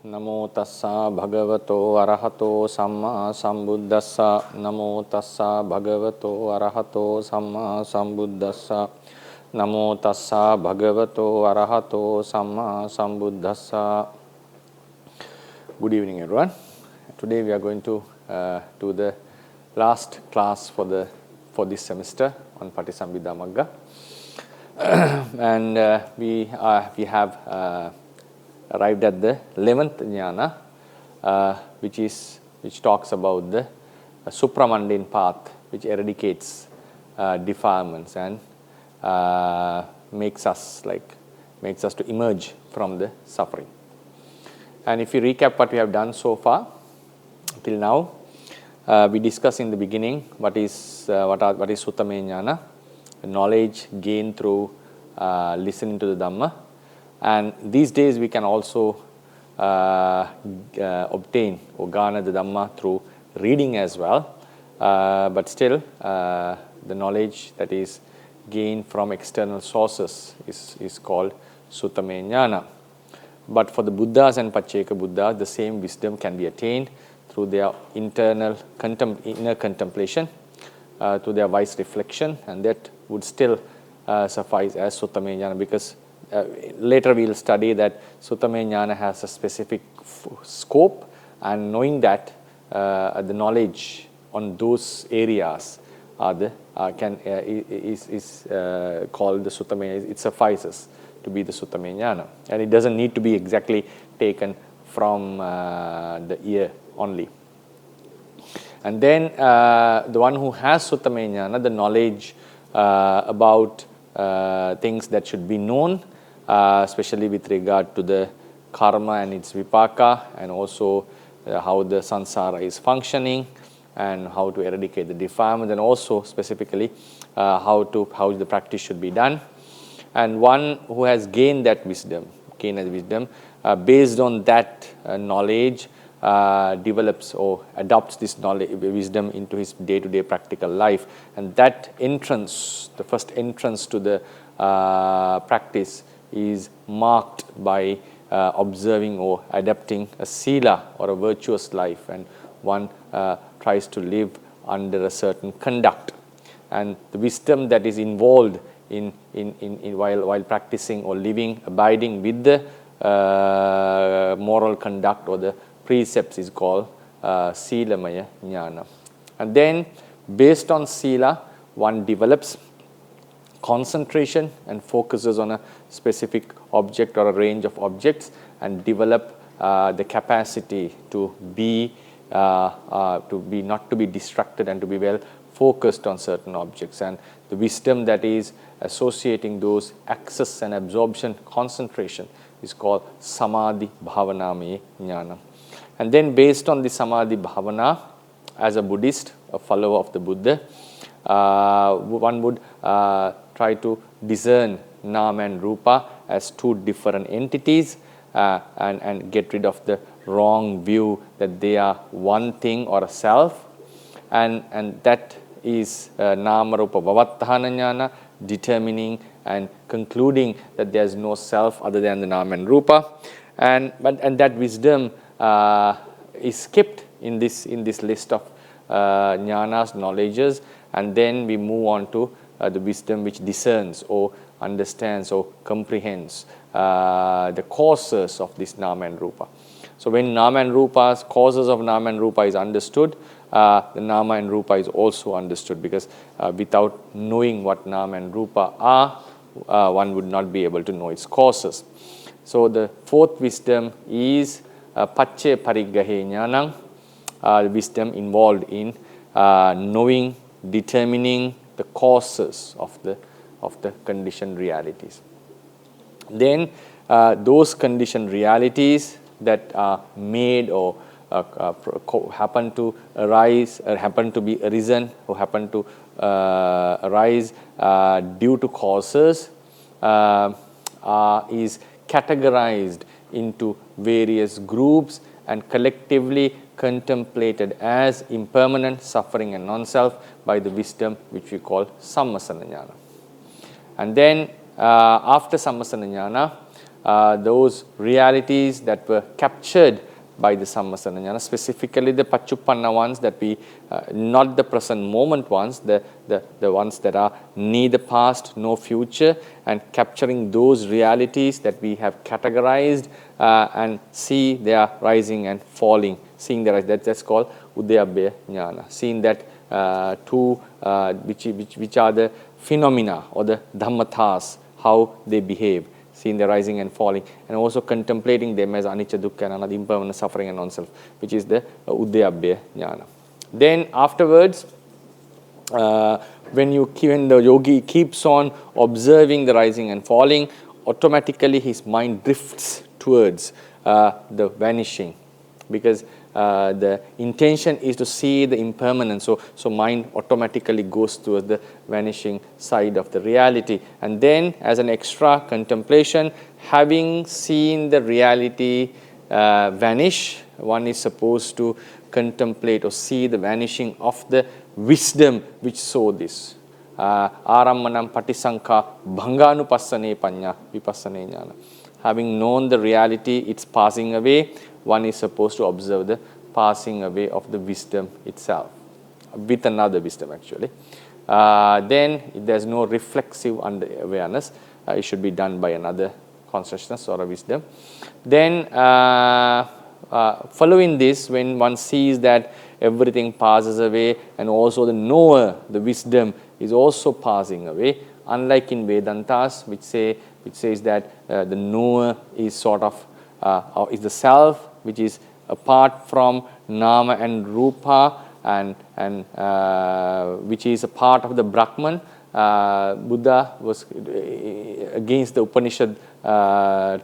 Namo tassa bhagavato arahato samma sambuddhassa. Namo tassa bhagavato arahato samma sambuddhassa. Namo tassa bhagavato arahato samma sambuddhassa. Good evening, everyone. Today we are going to do the last class for this semester on Patisambhida Magga. And we have arrived at the 11th jnana, which talks about the supramundane path, which eradicates defilements and makes us to emerge from the suffering. And if you recap what we have done so far till now, we discussed in the beginning what is Suttame Jnana, knowledge gained through listening to the Dhamma. And these days we can also obtain or garner the Dhamma through reading as well. But still, the knowledge that is gained from external sources is called Suttame Jnana. But for the Buddhas and Pacceka Buddhas, the same wisdom can be attained through their inner contemplation, through their wise reflection, and that would still suffice as Suttame Jnana, because later we will study that Suttame Jnana has a specific scope, and knowing that the knowledge on those areas is called the Suttame. It suffices to be the Suttame Jnana, and it doesn't need to be exactly taken from the ear only. And then the one who has Suttame Jnana, the knowledge about things that should be known, especially with regard to the karma and its vipaka, and also how the samsara is functioning and how to eradicate the defilement, and also specifically how the practice should be done. And one who has gained wisdom based on that knowledge, develops or adopts this wisdom into his day-to-day practical life, and that entrance, the first entrance to the practice, is marked by observing or adapting a sila or a virtuous life, and one tries to live under a certain conduct. And the wisdom that is involved in while practicing or living, abiding with the moral conduct or the precepts is called Silamaya Jnana. And then based on Sila, one develops concentration and focuses on a specific object or a range of objects, and develop the capacity to be not to be distracted and to be well focused on certain objects. And the wisdom that is associating those access and absorption concentration is called Samadhi Bhavanamaya Jnana. And then based on the Samadhi Bhavana, as a Buddhist, a follower of the Buddha, one would try to discern Nama and Rupa as two different entities, and get rid of the wrong view that they are one thing or a self, and that is Nama Rupa Vavatthana Jnana, determining and concluding that there is no self other than the Nama and Rupa, and that wisdom is kept in this list of jnanas, knowledges, and then we move on to the wisdom which discerns or understands or comprehends the causes of this Nama and Rupa. So when Nama and Rupa's causes of Nama and Rupa is understood, the Nama and Rupa is also understood, because without knowing what Nama and Rupa are, one would not be able to know its causes. So the fourth wisdom is Pacce Pariggahe Jnanam, wisdom involved in knowing, determining the causes of the conditioned realities. Then those conditioned realities that are made or happen to arise, or happen to be arisen, or happen to arise due to causes, is categorized into various groups and collectively contemplated as impermanent, suffering and non-self by the wisdom which we call Sammasana Jnana. And then after Sammasana Jnana, those realities that were captured by the Sammasana Jnana, specifically the Paccuppanna ones that we, not the present moment ones, the ones that are neither past nor future, and capturing those realities that we have categorized and see their rising and falling, seeing their, that's called 𝐷𝐴 Jnana, seeing that which are the phenomena or the Dhammatas, how they behave, seeing the rising and falling, and also contemplating them as anicca, dukkha, and another impermanent suffering and non-self, which is the 𝐷𝐴 Jnana. Then afterwards, when the yogi keeps on observing the rising and falling, automatically his mind drifts towards the vanishing, because the intention is to see the impermanence, so mind automatically goes towards the vanishing side of the reality. And then as an extra contemplation, having seen the reality vanish, one is supposed to contemplate or see the vanishing of the wisdom which saw this. Ārammanam patisankha bhanganupassane panya vipassane jnana. Having known the reality, it's passing away, one is supposed to observe the passing away of the wisdom itself, with another wisdom actually. Then if there's no reflexive awareness, it should be done by another consciousness or a wisdom. Then following this, when one sees that everything passes away and also the knower, the wisdom, is also passing away, unlike in Vedantas, which says that the knower is sort of is the self, which is apart from nama and rupa, and which is a part of the Brahman. Buddha was against the Upanishad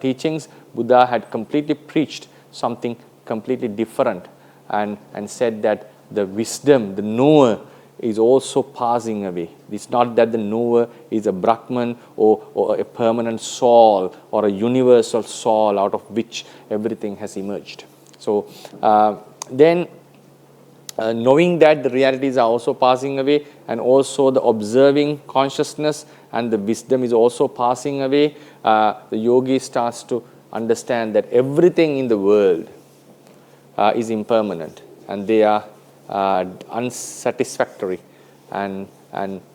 teachings. Buddha had completely preached something completely different, and said that the wisdom, the knower, is also passing away. It's not that the knower is a Brahman or a permanent soul or a universal soul out of which everything has emerged. So then knowing that the realities are also passing away, and also the observing consciousness and the wisdom is also passing away, the yogi starts to understand that everything in the world is impermanent, and they are unsatisfactory, and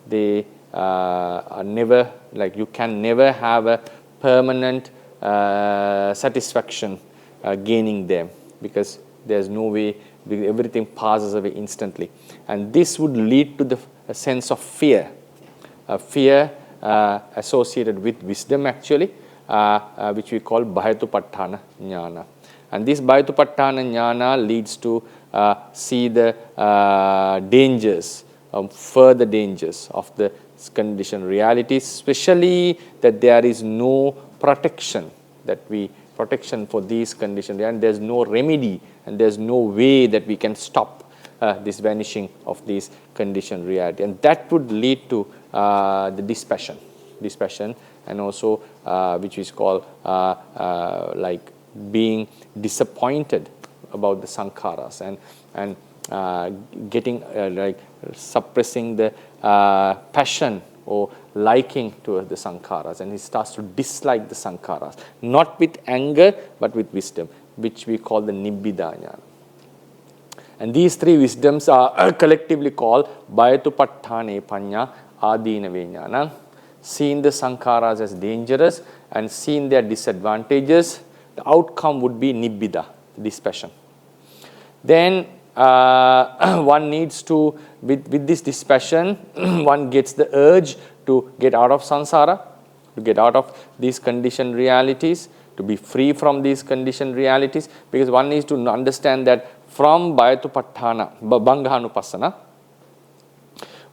they are never, like, you can never have a permanent satisfaction gaining them, because there's no way, everything passes away instantly. And this would lead to a sense of fear, associated with wisdom actually, which we call Bhayatupatthana Jnana. And this Bhayatupatthana Jnana leads to see the dangers, further dangers of the conditioned realities, especially that there is no protection, protection for these conditions, and there's no remedy, and there's no way that we can stop this vanishing of these conditioned reality. And that would lead to the dispassion, and also which is called like being disappointed about the sankharas, and getting like suppressing the passion or liking towards the sankharas, and he starts to dislike the sankharas, not with anger but with wisdom, which we call the Nibbida Jnana. And these three wisdoms are collectively called Bhayatupatthane Panya Ādīnave Jnana. Seeing the sankharas as dangerous and seeing their disadvantages, the outcome would be Nibbida, dispassion. Then one needs to, with this dispassion, one gets the urge to get out of samsara, to get out of these conditioned realities, to be free from these conditioned realities, because one needs to understand that from Bhayatupatthana, Bhanganupassana,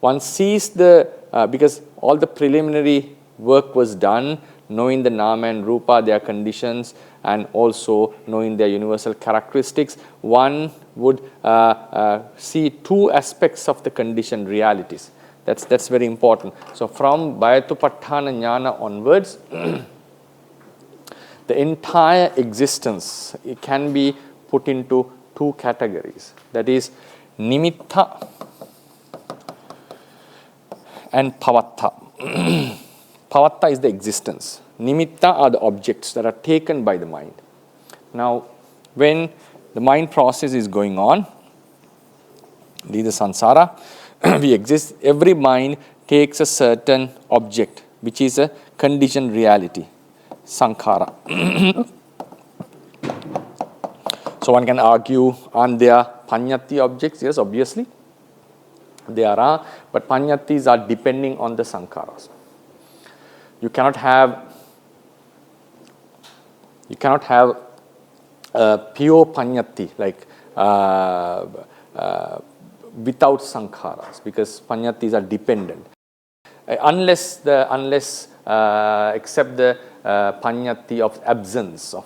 one sees the, because all the preliminary work was done, knowing the nama and rupa, their conditions, and also knowing their universal characteristics, one would see two aspects of the conditioned realities. That's very important. So from Bhayatupatthana Jnana onwards, the entire existence, it can be put into two categories. That is nimitta and pavatta. Pavatta is the existence. Nimitta are the objects that are taken by the mind. Now, when the mind process is going on, this is the samsara, we exist, every mind takes a certain object, which is a conditioned reality, sankhara. So one can argue, aren't there panyati objects? Yes, obviously. There are, but panyatis are depending on the sankharas. You cannot have pure panyati, like without sankharas, because panyatis are dependent. Except the panyati of absence of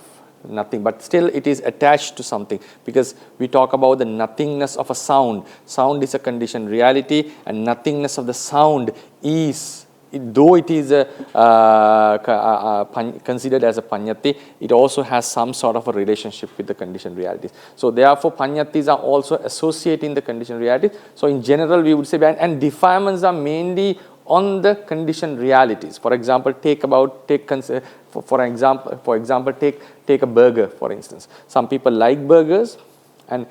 nothing, but still it is attached to something, because we talk about the nothingness of a sound. Sound is a conditioned reality, and nothingness of the sound is, though it is considered as a panyati, it also has some sort of a relationship with the conditioned realities. So therefore panyatis are also associating the conditioned realities. So in general we would say, and defilements are mainly on the conditioned realities. For example, take a burger, for instance. Some people like burgers, and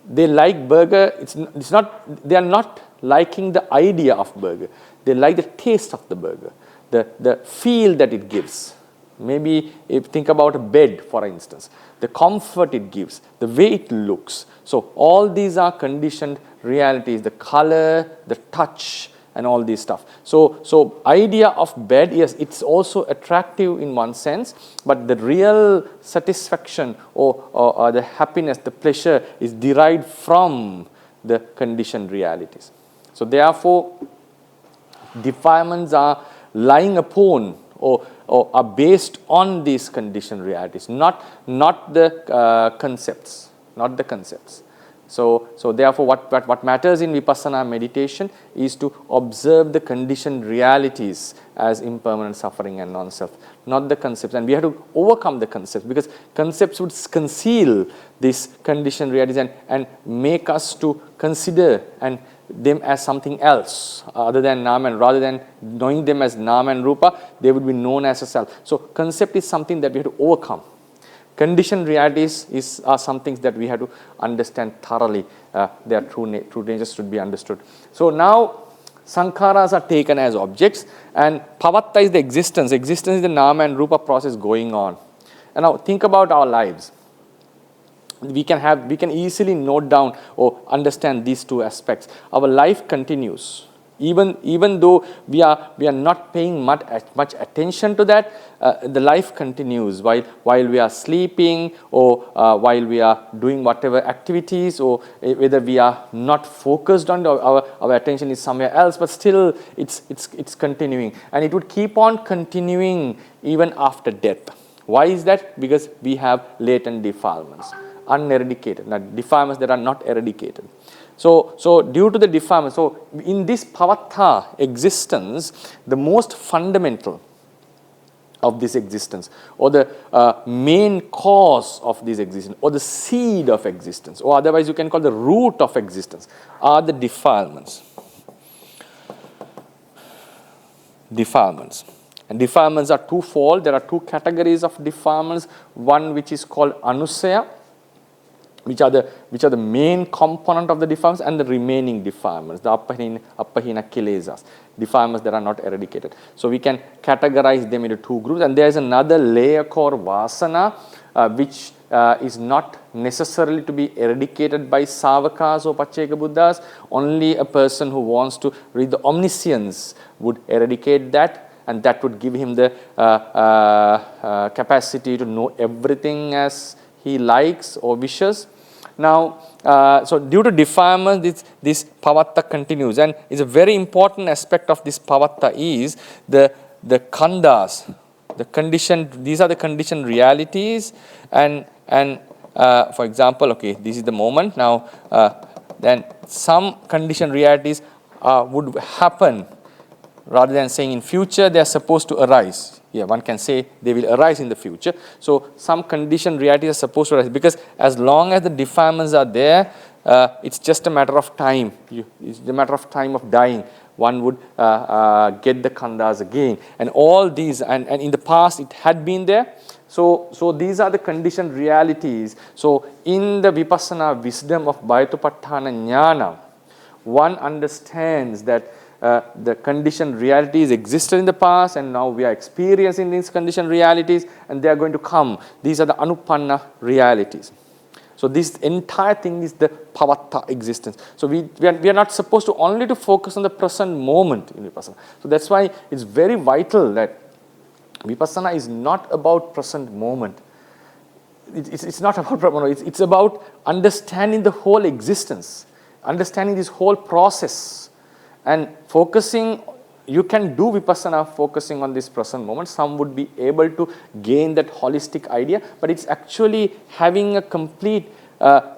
they like burger. It's not, they are not liking the idea of burger. They like the taste of the burger, the feel that it gives. Maybe if think about a bed, for instance, the comfort it gives, the way it looks. So all these are conditioned realities, the color, the touch, and all these stuff. So idea of bed, yes, it's also attractive in one sense, but the real satisfaction or the happiness, the pleasure is derived from the conditioned realities. So therefore, defilements are lying upon or are based on these conditioned realities, not the concepts, not the concepts. So therefore, what matters in vipassana meditation is to observe the conditioned realities as impermanent, suffering, and non-self, not the concepts. And we have to overcome the concepts, because concepts would conceal these conditioned realities and make us to consider them as something else other than nama, and rather than knowing them as nama and rupa, they would be known as a self. So concept is something that we have to overcome. Conditioned realities are some things that we have to understand thoroughly. Their true natures should be understood. So now sankharas are taken as objects, and pavatta is the existence. Existence is the nama and rupa process going on. And now think about our lives. We can easily note down or understand these two aspects. Our life continues. Even though we are not paying much attention to that, the life continues while we are sleeping, or while we are doing whatever activities, or whether we are not focused on our attention is somewhere else, but still it's continuing, and it would keep on continuing even after death. Why is that? Because we have latent defilements, uneradicated, defilements that are not eradicated. So due to the defilement, so in this pavatta existence, the most fundamental of this existence, or the main cause of this existence, or the seed of existence, or otherwise you can call the root of existence, are the defilements. Defilements. And defilements are twofold. There are two categories of defilements. One which is called anusaya, which are the main component of the defilements, and the remaining defilements, the appahina kilesas, defilements that are not eradicated. So we can categorize them into two groups, and there is another layer called vasana, which is not necessarily to be eradicated by savakas or pacceka buddhas. Only a person who wants to read the omniscience would eradicate that, and that would give him the capacity to know everything as he likes or wishes. Now, so due to defilement, this pavatta continues, and it's a very important aspect of this pavatta is the khandhas, the conditioned. These are the conditioned realities, and for example, okay, this is the moment now. Then some conditioned realities would happen, rather than saying in future they are supposed to arise. Yeah, one can say they will arise in the future. So some conditioned realities are supposed to arise, because as long as the defilements are there, it's just a matter of time. It's a matter of time of dying. one would get the khandhas again. And all these, and in the past it had been there. So these are the conditioned realities. So in the Vipassana wisdom of Bhayatupatthana Jnana, one understands that the conditioned realities existed in the past, and now we are experiencing these conditioned realities, and they are going to come. These are the anupanna realities. So this entire thing is the pavatta existence. So we are not supposed to only to focus on the present moment in Vipassana. So that's why it's very vital that Vipassana is not about present moment. It's not about, it's about understanding the whole existence, understanding this whole process, and focusing. You can do Vipassana focusing on this present moment. Some would be able to gain that holistic idea, but it's actually having a complete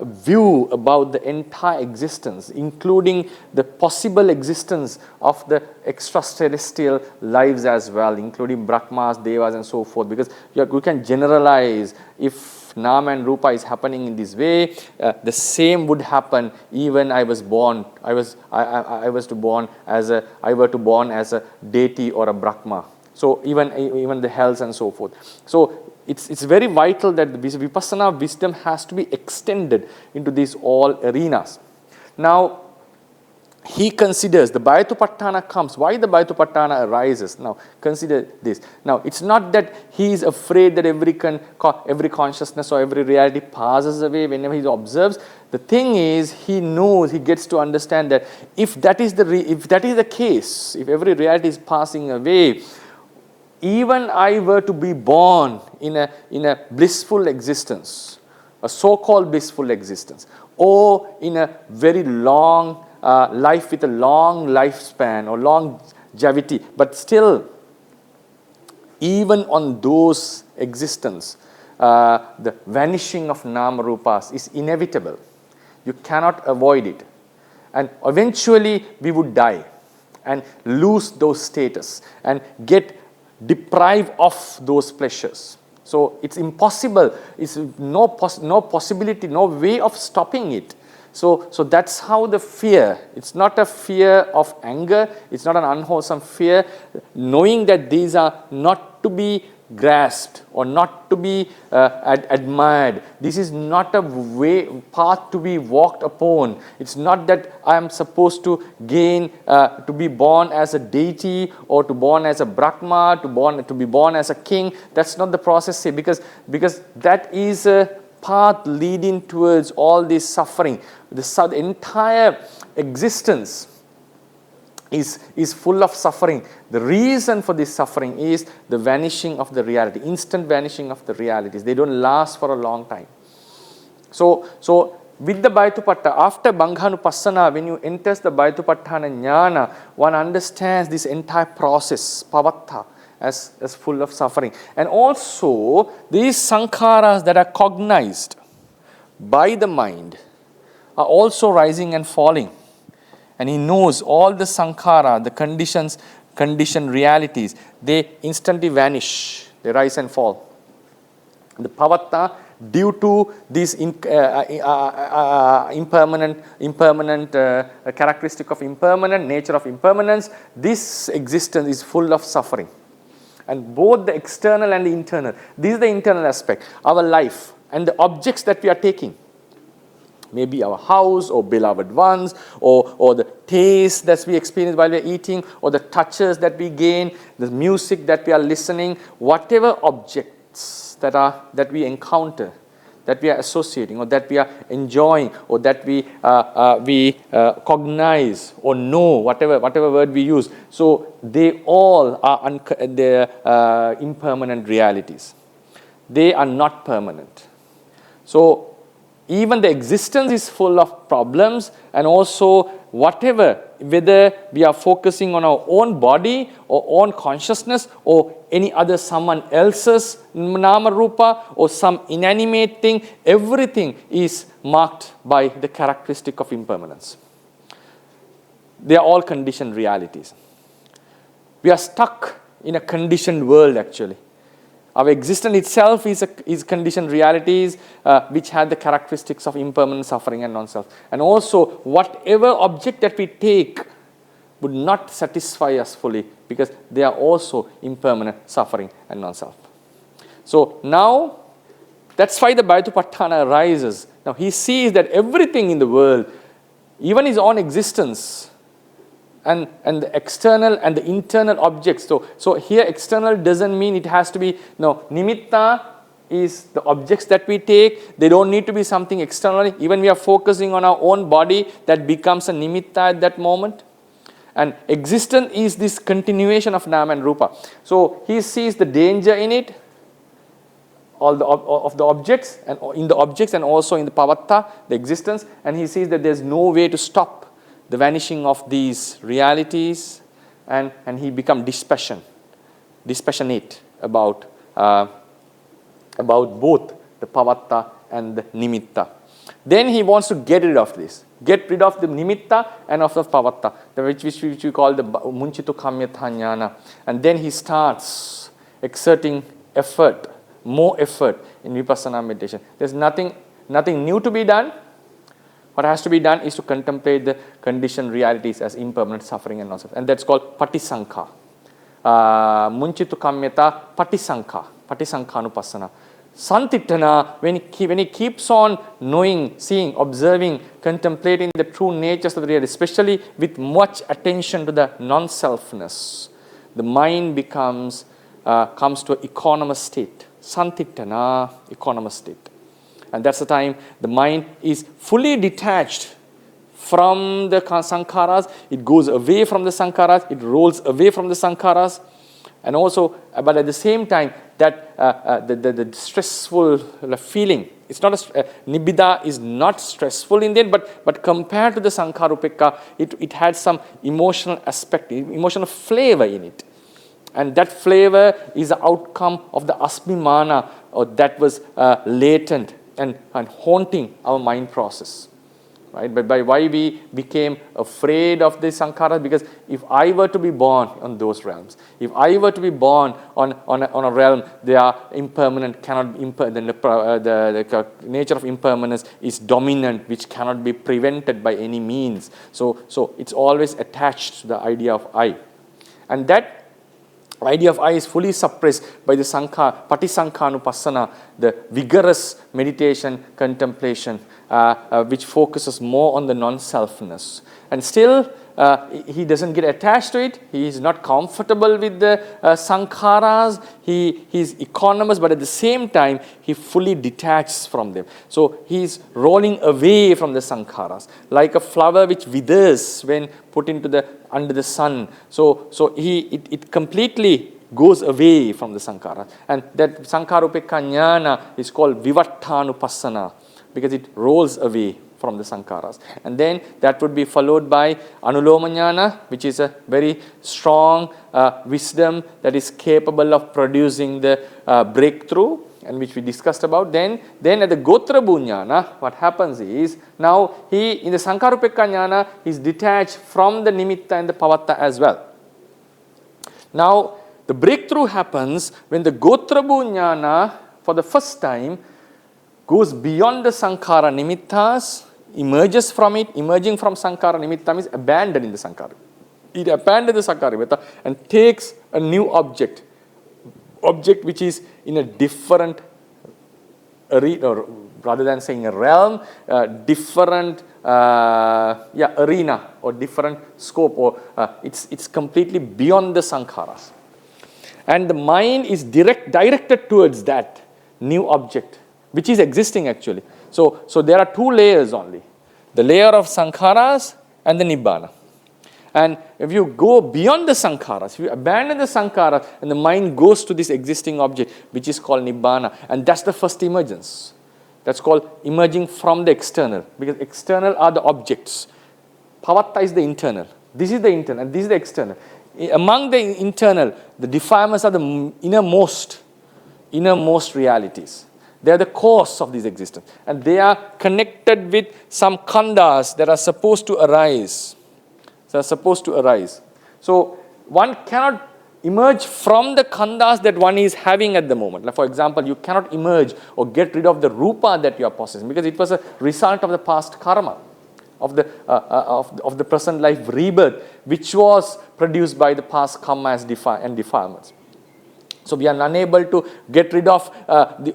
view about the entire existence, including the possible existence of the extracelestial lives as well, including Brahmas, Devas, and so forth, because you can generalize. If Nama and Rupa is happening in this way, the same would happen even I was born. I were to born as a deity or a Brahma. So even the hells and so forth. So it's very vital that the Vipassana wisdom has to be extended into these all arenas. Now, he considers the Bhayatupatthana comes. Why the Bhayatupatthana arises? Now, consider this. Now, it's not that he is afraid that every consciousness or every reality passes away whenever he observes. The thing is, he knows, he gets to understand that if that is the case, if every reality is passing away, even I were to be born in a blissful existence, a so-called blissful existence, or in a very long life with a long lifespan or longevity, but still, even on those existence, the vanishing of nama rupas is inevitable. You cannot avoid it, and eventually we would die and lose those status and get deprived of those pleasures. So it's impossible. It's no possibility, no way of stopping it. So that's how the fear. It's not a fear of anger. It's not an unwholesome fear. Knowing that these are not to be grasped or not to be admired. This is not a path to be walked upon. It's not that I am supposed to gain, to be born as a deity or to born as a Brahma, to be born as a king. That's not the process, because that is a path leading towards all this suffering. The entire existence is full of suffering. The reason for this suffering is the vanishing of the reality, instant vanishing of the realities. They don't last for a long time. So with the Bhayatupatthana, after Banghanupassana, when you enter the Bhayatupatthana Jnana, one understands this entire process, pavatta, as full of suffering. And also, these sankharas that are cognized by the mind are also rising and falling. And he knows all the sankhara, the conditioned realities, they instantly vanish, they rise and fall. The pavatta, due to this impermanent characteristic of impermanent, nature of impermanence, this existence is full of suffering. And both the external and the internal, this is the internal aspect, our life and the objects that we are taking. Maybe our house or beloved ones, or the taste that we experience while we are eating, or the touches that we gain, the music that we are listening, whatever objects that we encounter, that we are associating, or that we are enjoying, or that we cognize or know, whatever word we use. So they all are impermanent realities. They are not permanent. So even the existence is full of problems, and also whether we are focusing on our own body or own consciousness or any other someone else's nama rupa or some inanimate thing, everything is marked by the characteristic of impermanence. They are all conditioned realities. We are stuck in a conditioned world actually. Our existence itself is conditioned realities which have the characteristics of impermanent suffering and non-self. And also, whatever object that we take, would not satisfy us fully because they are also impermanent, suffering and non-self. So now, that's why the Bhayatupatthana arises. Now he sees that everything in the world, even his own existence, and the external and the internal objects. So here external doesn't mean it has to be, no, nimitta is the objects that we take. They don't need to be something externally. Even we are focusing on our own body, that becomes a nimitta at that moment. And existence is this continuation of nama and rupa. So he sees the danger in it, all of the objects, and in the objects and also in the pavatta, the existence, and he sees that there's no way to stop the vanishing of these realities, and he becomes dispassionate about both the pavatta and the nimitta. Then he wants to get rid of this, get rid of the nimitta and of the pavatta, which we call the munchitu kamyata jnana. And then he starts exerting effort, more effort in vipassana meditation. There's nothing new to be done. What has to be done is to contemplate the conditioned realities as impermanent, suffering and non-self. And that's called patisankha. Munchitu kamyata patisankha, patisankhanupassana. Santitthana, when he keeps on knowing, seeing, observing, contemplating the true natures of the reality, especially with much attention to the non-selfness, the mind comes to an equanimous state. Santitthana, equanimous state. And that's the time the mind is fully detached from the sankharas. It goes away from the sankharas. It rolls away from the sankharas. And also, but at the same time, that the stressful feeling, it's not nibbida is not stressful in it, but compared to the sankharupekka, it had some emotional aspect, emotional flavor in it. And that flavor is the outcome of the asmimana, or that was latent and haunting our mind process, right? But by why we became afraid of the sankharas, because if I were to be born on those realms, if I were to be born on a realm, they are impermanent, cannot the nature of impermanence is dominant, which cannot be prevented by any means. So it's always attached to the idea of I, and that idea of I is fully suppressed by the patisankhanupassana, the vigorous meditation, contemplation, which focuses more on the non-selfness. And still, he doesn't get attached to it. He is not comfortable with the sankharas. He is equanimous, but at the same time, he fully detaches from them. So he is rolling away from the sankharas, like a flower which withers when put into under the sun. So it completely goes away from the sankharas. And that sankharupekka jnana is called vivatthānupassana, because it rolls away from the sankharas. And then that would be followed by anuloma jnana, which is a very strong wisdom that is capable of producing the breakthrough, and which we discussed about. Then at the gotrabhu jnana, what happens is, now in the sankharupekka jnana, he is detached from the nimitta and the pavatta as well. Now, the breakthrough happens when the gotrabhu jnana, for the first time, goes beyond the sankhara nimittas, emerges from it. Emerging from sankhara nimitta means abandoning the sankhara. It abandons the sankhara nimitta and takes a new object which is in a different arena, or rather than saying a realm, different arena or different scope, or it's completely beyond the sankharas. And the mind is directed towards that new object, which is existing actually. So there are two layers only, the layer of sankharas and the nibbana. And if you go beyond the sankharas, if you abandon the sankharas, and the mind goes to this existing object, which is called nibbana, and that's the first emergence. That's called emerging from the external, because external are the objects. Pavatta is the internal. This is the internal, and this is the external. Among the internal, the defilements are the innermost realities. They are the cause of this existence, and they are connected with some khandhas that are supposed to arise. So one cannot emerge from the khandhas that one is having at the moment. Like for example, you cannot emerge or get rid of the rupa that you are possessing, because it was a result of the past karma, of the present life rebirth, which was produced by the past karma and defilements. So we are unable to get rid of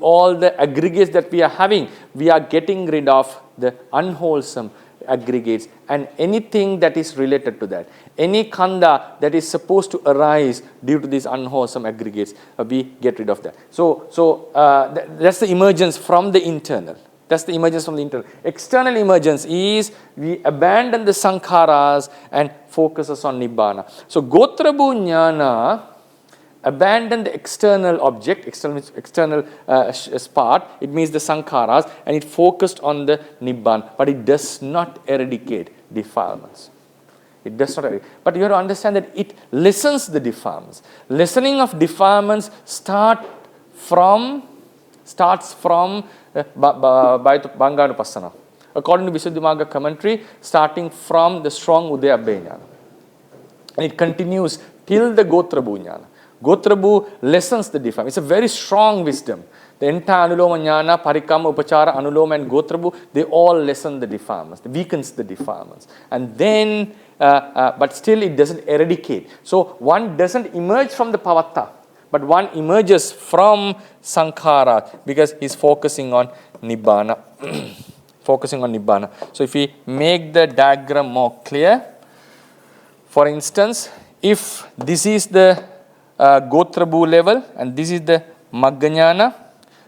all the aggregates that we are having. We are getting rid of the unwholesome aggregates and anything that is related to that. Any khandha that is supposed to arise due to these unwholesome aggregates, we get rid of that. So that's the emergence from the internal. That's the emergence from the internal. External emergence is we abandon the sankharas and focuses on nibbana. So 𝐽𝑚 𝐷𝐼𝑛𝐻 abandon the external object, external part, it means the sankharas, and it focused on the nibbana, but it does not eradicate defilements. It does not eradicate. But you have to understand that it lessens the defilements. Lessening of defilements starts from Bhanganupassana. According to Visuddhimagga commentary, starting from the strong Udaya Abhayajnana. And it continues till the 𝐽𝑚 𝐷𝐼𝑛𝐻. 𝐽𝑚 lessens the defilement. It's a very strong wisdom. The entire Anuloma Jnana, Parikama, Upachara, Anuloma and 𝐽𝑚, they all lessen the defilements, weakens the defilements. And then, but still it doesn't eradicate. So one doesn't emerge from the pavatta, but one emerges from sankhara because he's focusing on nibbana. Focusing on nibbana. So if we make the diagram more clear, for instance, if this is the 𝐽𝑚 level and this is the Magga Jnana.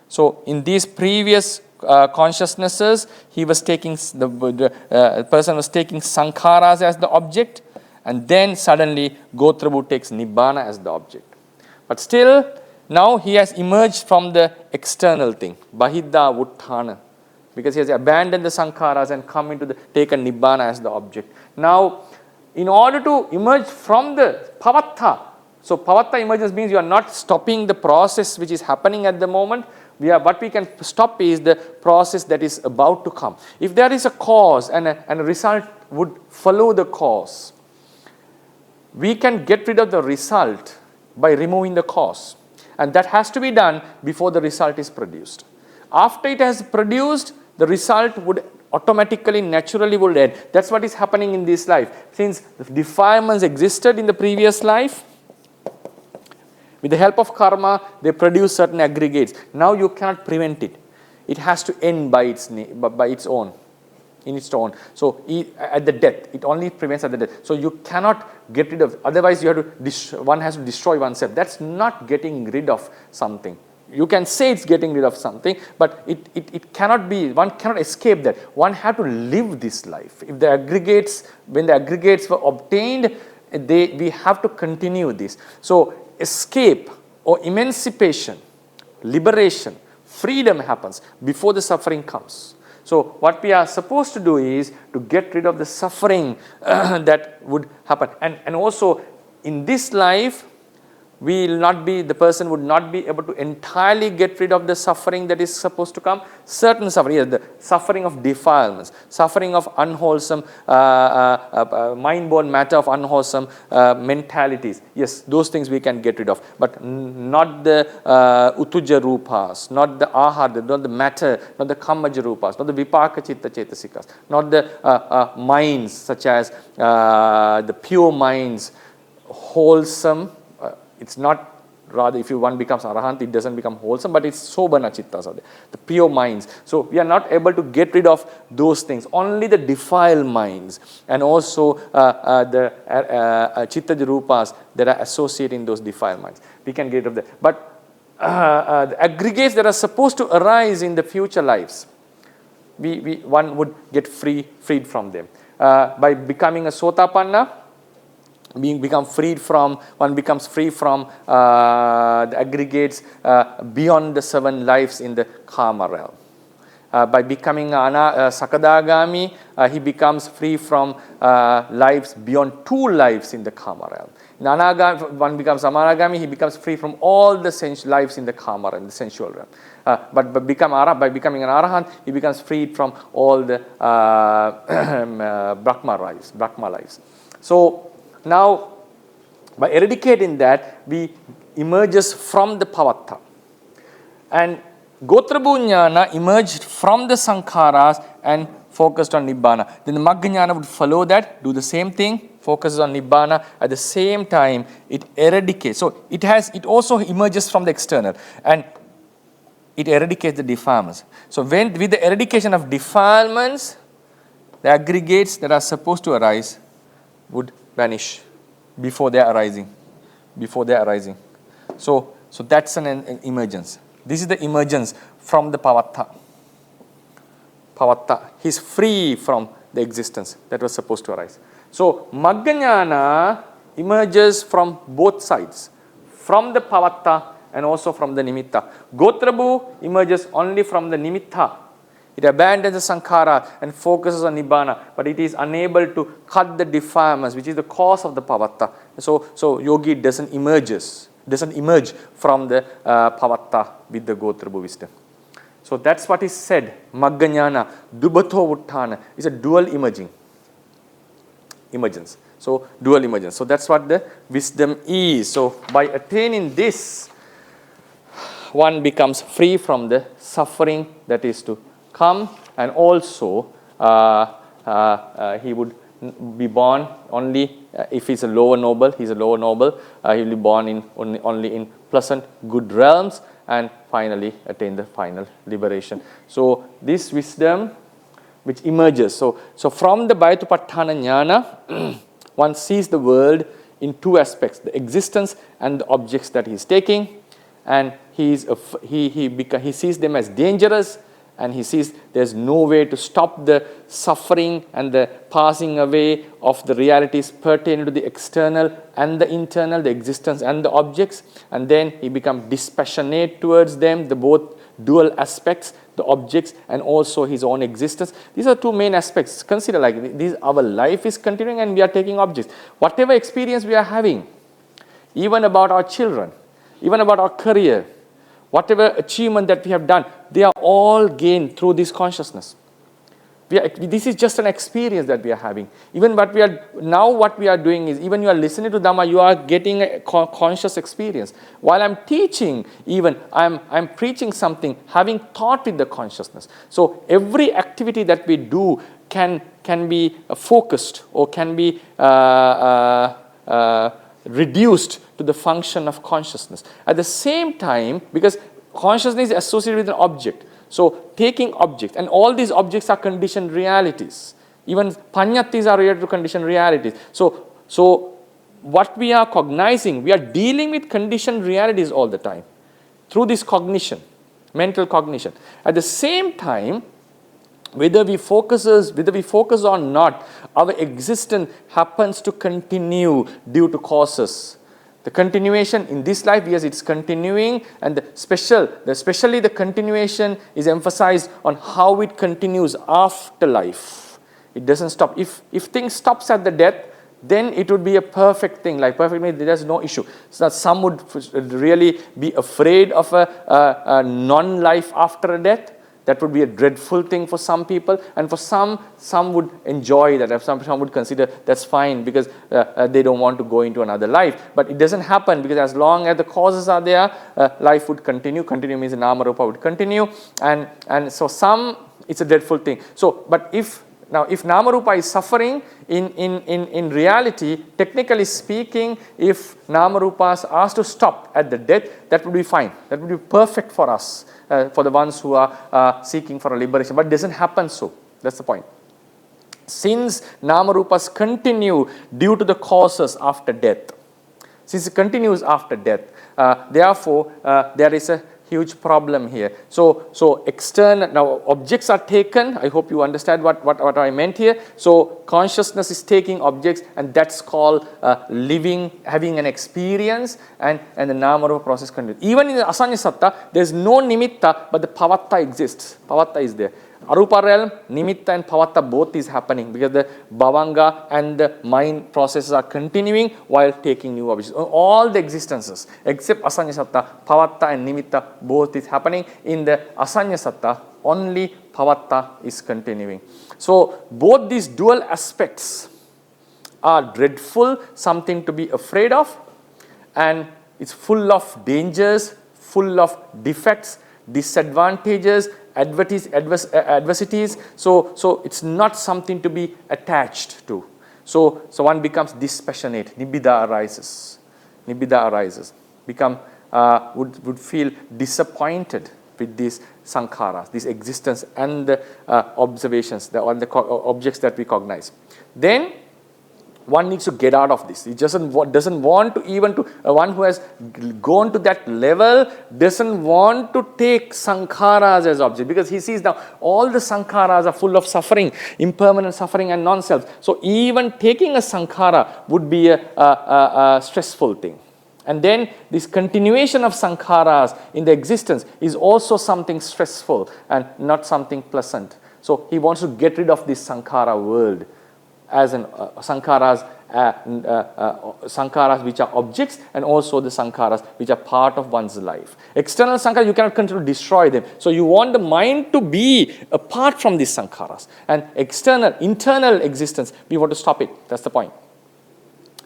So in these previous consciousnesses, he was taking the person was taking sankharas as the object, and then suddenly 𝐽𝑚 takes nibbana as the object. But still, now he has emerged from the external thing, bahidda vuttana, because he has abandoned the sankharas and come into the taken nibbana as the object. Now, in order to emerge from the pavatta, so pavatta emergence means you are not stopping the process which is happening at the moment. What we can stop is the process that is about to come. If there is a cause and a result would follow the cause, we can get rid of the result by removing the cause. And that has to be done before the result is produced. After it has produced, the result would automatically, naturally will end. That's what is happening in this life. Since the defilements existed in the previous life, with the help of karma, they produce certain aggregates. Now you cannot prevent it. It has to end by its own, in its own. So at the death, it only prevents at the death. So you cannot get rid of. Otherwise, one has to destroy oneself. That's not getting rid of something. You can say it's getting rid of something, but it cannot be. One cannot escape that. One has to live this life. If the aggregates, when the aggregates were obtained, we have to continue this. So escape or emancipation, liberation, freedom happens before the suffering comes. So what we are supposed to do is to get rid of the suffering that would happen. And also in this life, the person would not be able to entirely get rid of the suffering that is supposed to come. Certain suffering, yes, the suffering of defilements, suffering of unwholesome, mind-born matter of unwholesome mentalities. Yes, those things we can get rid of, but not the utuja rupas, not the ahara, not the matter, not the kammaja rupas, not the vipaka chitta chetasikas, not the minds such as the pure minds, wholesome. It's not, rather, if one becomes arahant, it doesn't become wholesome, but it's sobana chittas are there, the pure minds. So we are not able to get rid of those things. Only the defiled minds and also the chittaja rupas that are associating those defiled minds. We can get rid of that. But the aggregates that are supposed to arise in the future lives, one would get freed from them. By becoming a sotapanna, one becomes free from the aggregates beyond the 7 lives in the karma realm. By becoming sakadagami, he becomes free from lives beyond 2 lives in the karma realm. In one becomes amaragami, he becomes free from all the lives in the karma realm, the sensual realm. But by becoming an arahant, he becomes freed from all the Brahma lives. So now, by eradicating that, we emerges from the pavatta. And 𝐽𝑚 𝐷𝐼𝑛𝐻 emerged from the sankharas and focused on Nibbana. Then the Magga Jnana would follow that, do the same thing, focuses on Nibbana. At the same time, it eradicates. So it also emerges from the external, and it eradicates the defilements. So with the eradication of defilements, the aggregates that are supposed to arise would vanish before they are arising. So that's an emergence. This is the emergence from the pavatta. He's free from the existence that was supposed to arise. So Magga Jnana emerges from both sides, from the pavatta and also from the nimitta. Gotrabhu emerges only from the nimitta. It abandons the sankhara and focuses on nibbana, but it is unable to cut the defilements, which is the cause of the pavatta. So yogi doesn't emerge from the pavatta with the gotrabhu wisdom. So that's what is said. Magga Jnana, Dubbato Vuttana is a dual emergence. So dual emergence. So that's what the wisdom is. So by attaining this, one becomes free from the suffering that is to come, and also he would be born only if he's a lower noble. He will be born only in pleasant, good realms, and finally attain the final liberation. So this wisdom which emerges. So from the Bhayatupatthana Jnana, one sees the world in two aspects: the existence and the objects that he is taking, and he sees them as dangerous, and he sees there's no way to stop the suffering and the passing away of the realities pertaining to the external and the internal, the existence and the objects. And then he becomes dispassionate towards them, the both dual aspects, the objects and also his own existence. These are two main aspects. Consider like this: our life is continuing and we are taking objects. Whatever experience we are having, even about our children, even about our career, whatever achievement that we have done, they are all gained through this consciousness. This is just an experience that we are having. Even what we are doing is, even you are listening to Dhamma, you are getting a conscious experience. While I'm teaching, even I'm preaching something, having thought with the consciousness. So every activity that we do can be focused or can be reduced to the function of consciousness. At the same time, because consciousness is associated with an object, so taking objects, and all these objects are conditioned realities. Even panyatis are related to conditioned realities. So what we are cognizing, we are dealing with conditioned realities all the time through this cognition, mental cognition. At the same time, whether we focus or not, our existence happens to continue due to causes. The continuation in this life, yes, it's continuing, and especially the continuation is emphasized on how it continues after life. It doesn't stop. If things stops at the death, then it would be a perfect thing. Like perfect means there's no issue. So that some would really be afraid of a non-life after a death. That would be a dreadful thing for some people, and for some would enjoy that. Some would consider that's fine because they don't want to go into another life. But it doesn't happen, because as long as the causes are there, life would continue. Continue means the Nama Rupa would continue, and so some, it's a dreadful thing. So, but if Nama Rupa is suffering, in reality, technically speaking, if Nama Rupas are to stop at the death, that would be fine. That would be perfect for us, for the ones who are seeking for a liberation. But it doesn't happen so. That's the point. Since Nama Rupas continue due to the causes after death, since it continues after death, therefore, there is a huge problem here. So external, now objects are taken. I hope you understand what I meant here. So consciousness is taking objects, and that's called living, having an experience, and the Nama Rupa process continues. Even in the Asanya Satta, there's no nimitta, but the pavatta exists. Pavatta is there. Arupa realm, nimitta and pavatta both is happening, because the bhavanga and the mind processes are continuing while taking new objects. All the existences except Asanya Satta, pavatta and nimitta both is happening. In the Asanya Satta, only pavatta is continuing. So both these dual aspects are dreadful, something to be afraid of, and it's full of dangers, full of defects, disadvantages, adversities. So it's not something to be attached to. So one becomes dispassionate. Nibbida arises. Would feel disappointed with these sankharas, this existence and the observations, the objects that we cognize. Then one needs to get out of this. He doesn't want to even to, one who has gone to that level doesn't want to take sankharas as objects, because he sees now all the sankharas are full of suffering, impermanent suffering and non-self. So even taking a sankhara would be a stressful thing. And then this continuation of sankharas in the existence is also something stressful and not something pleasant. So he wants to get rid of this sankhara world as an sankharas which are objects, and also the sankharas which are part of one's life. External sankharas, you cannot continue to destroy them. So you want the mind to be apart from these sankharas. And internal existence, we want to stop it. That's the point.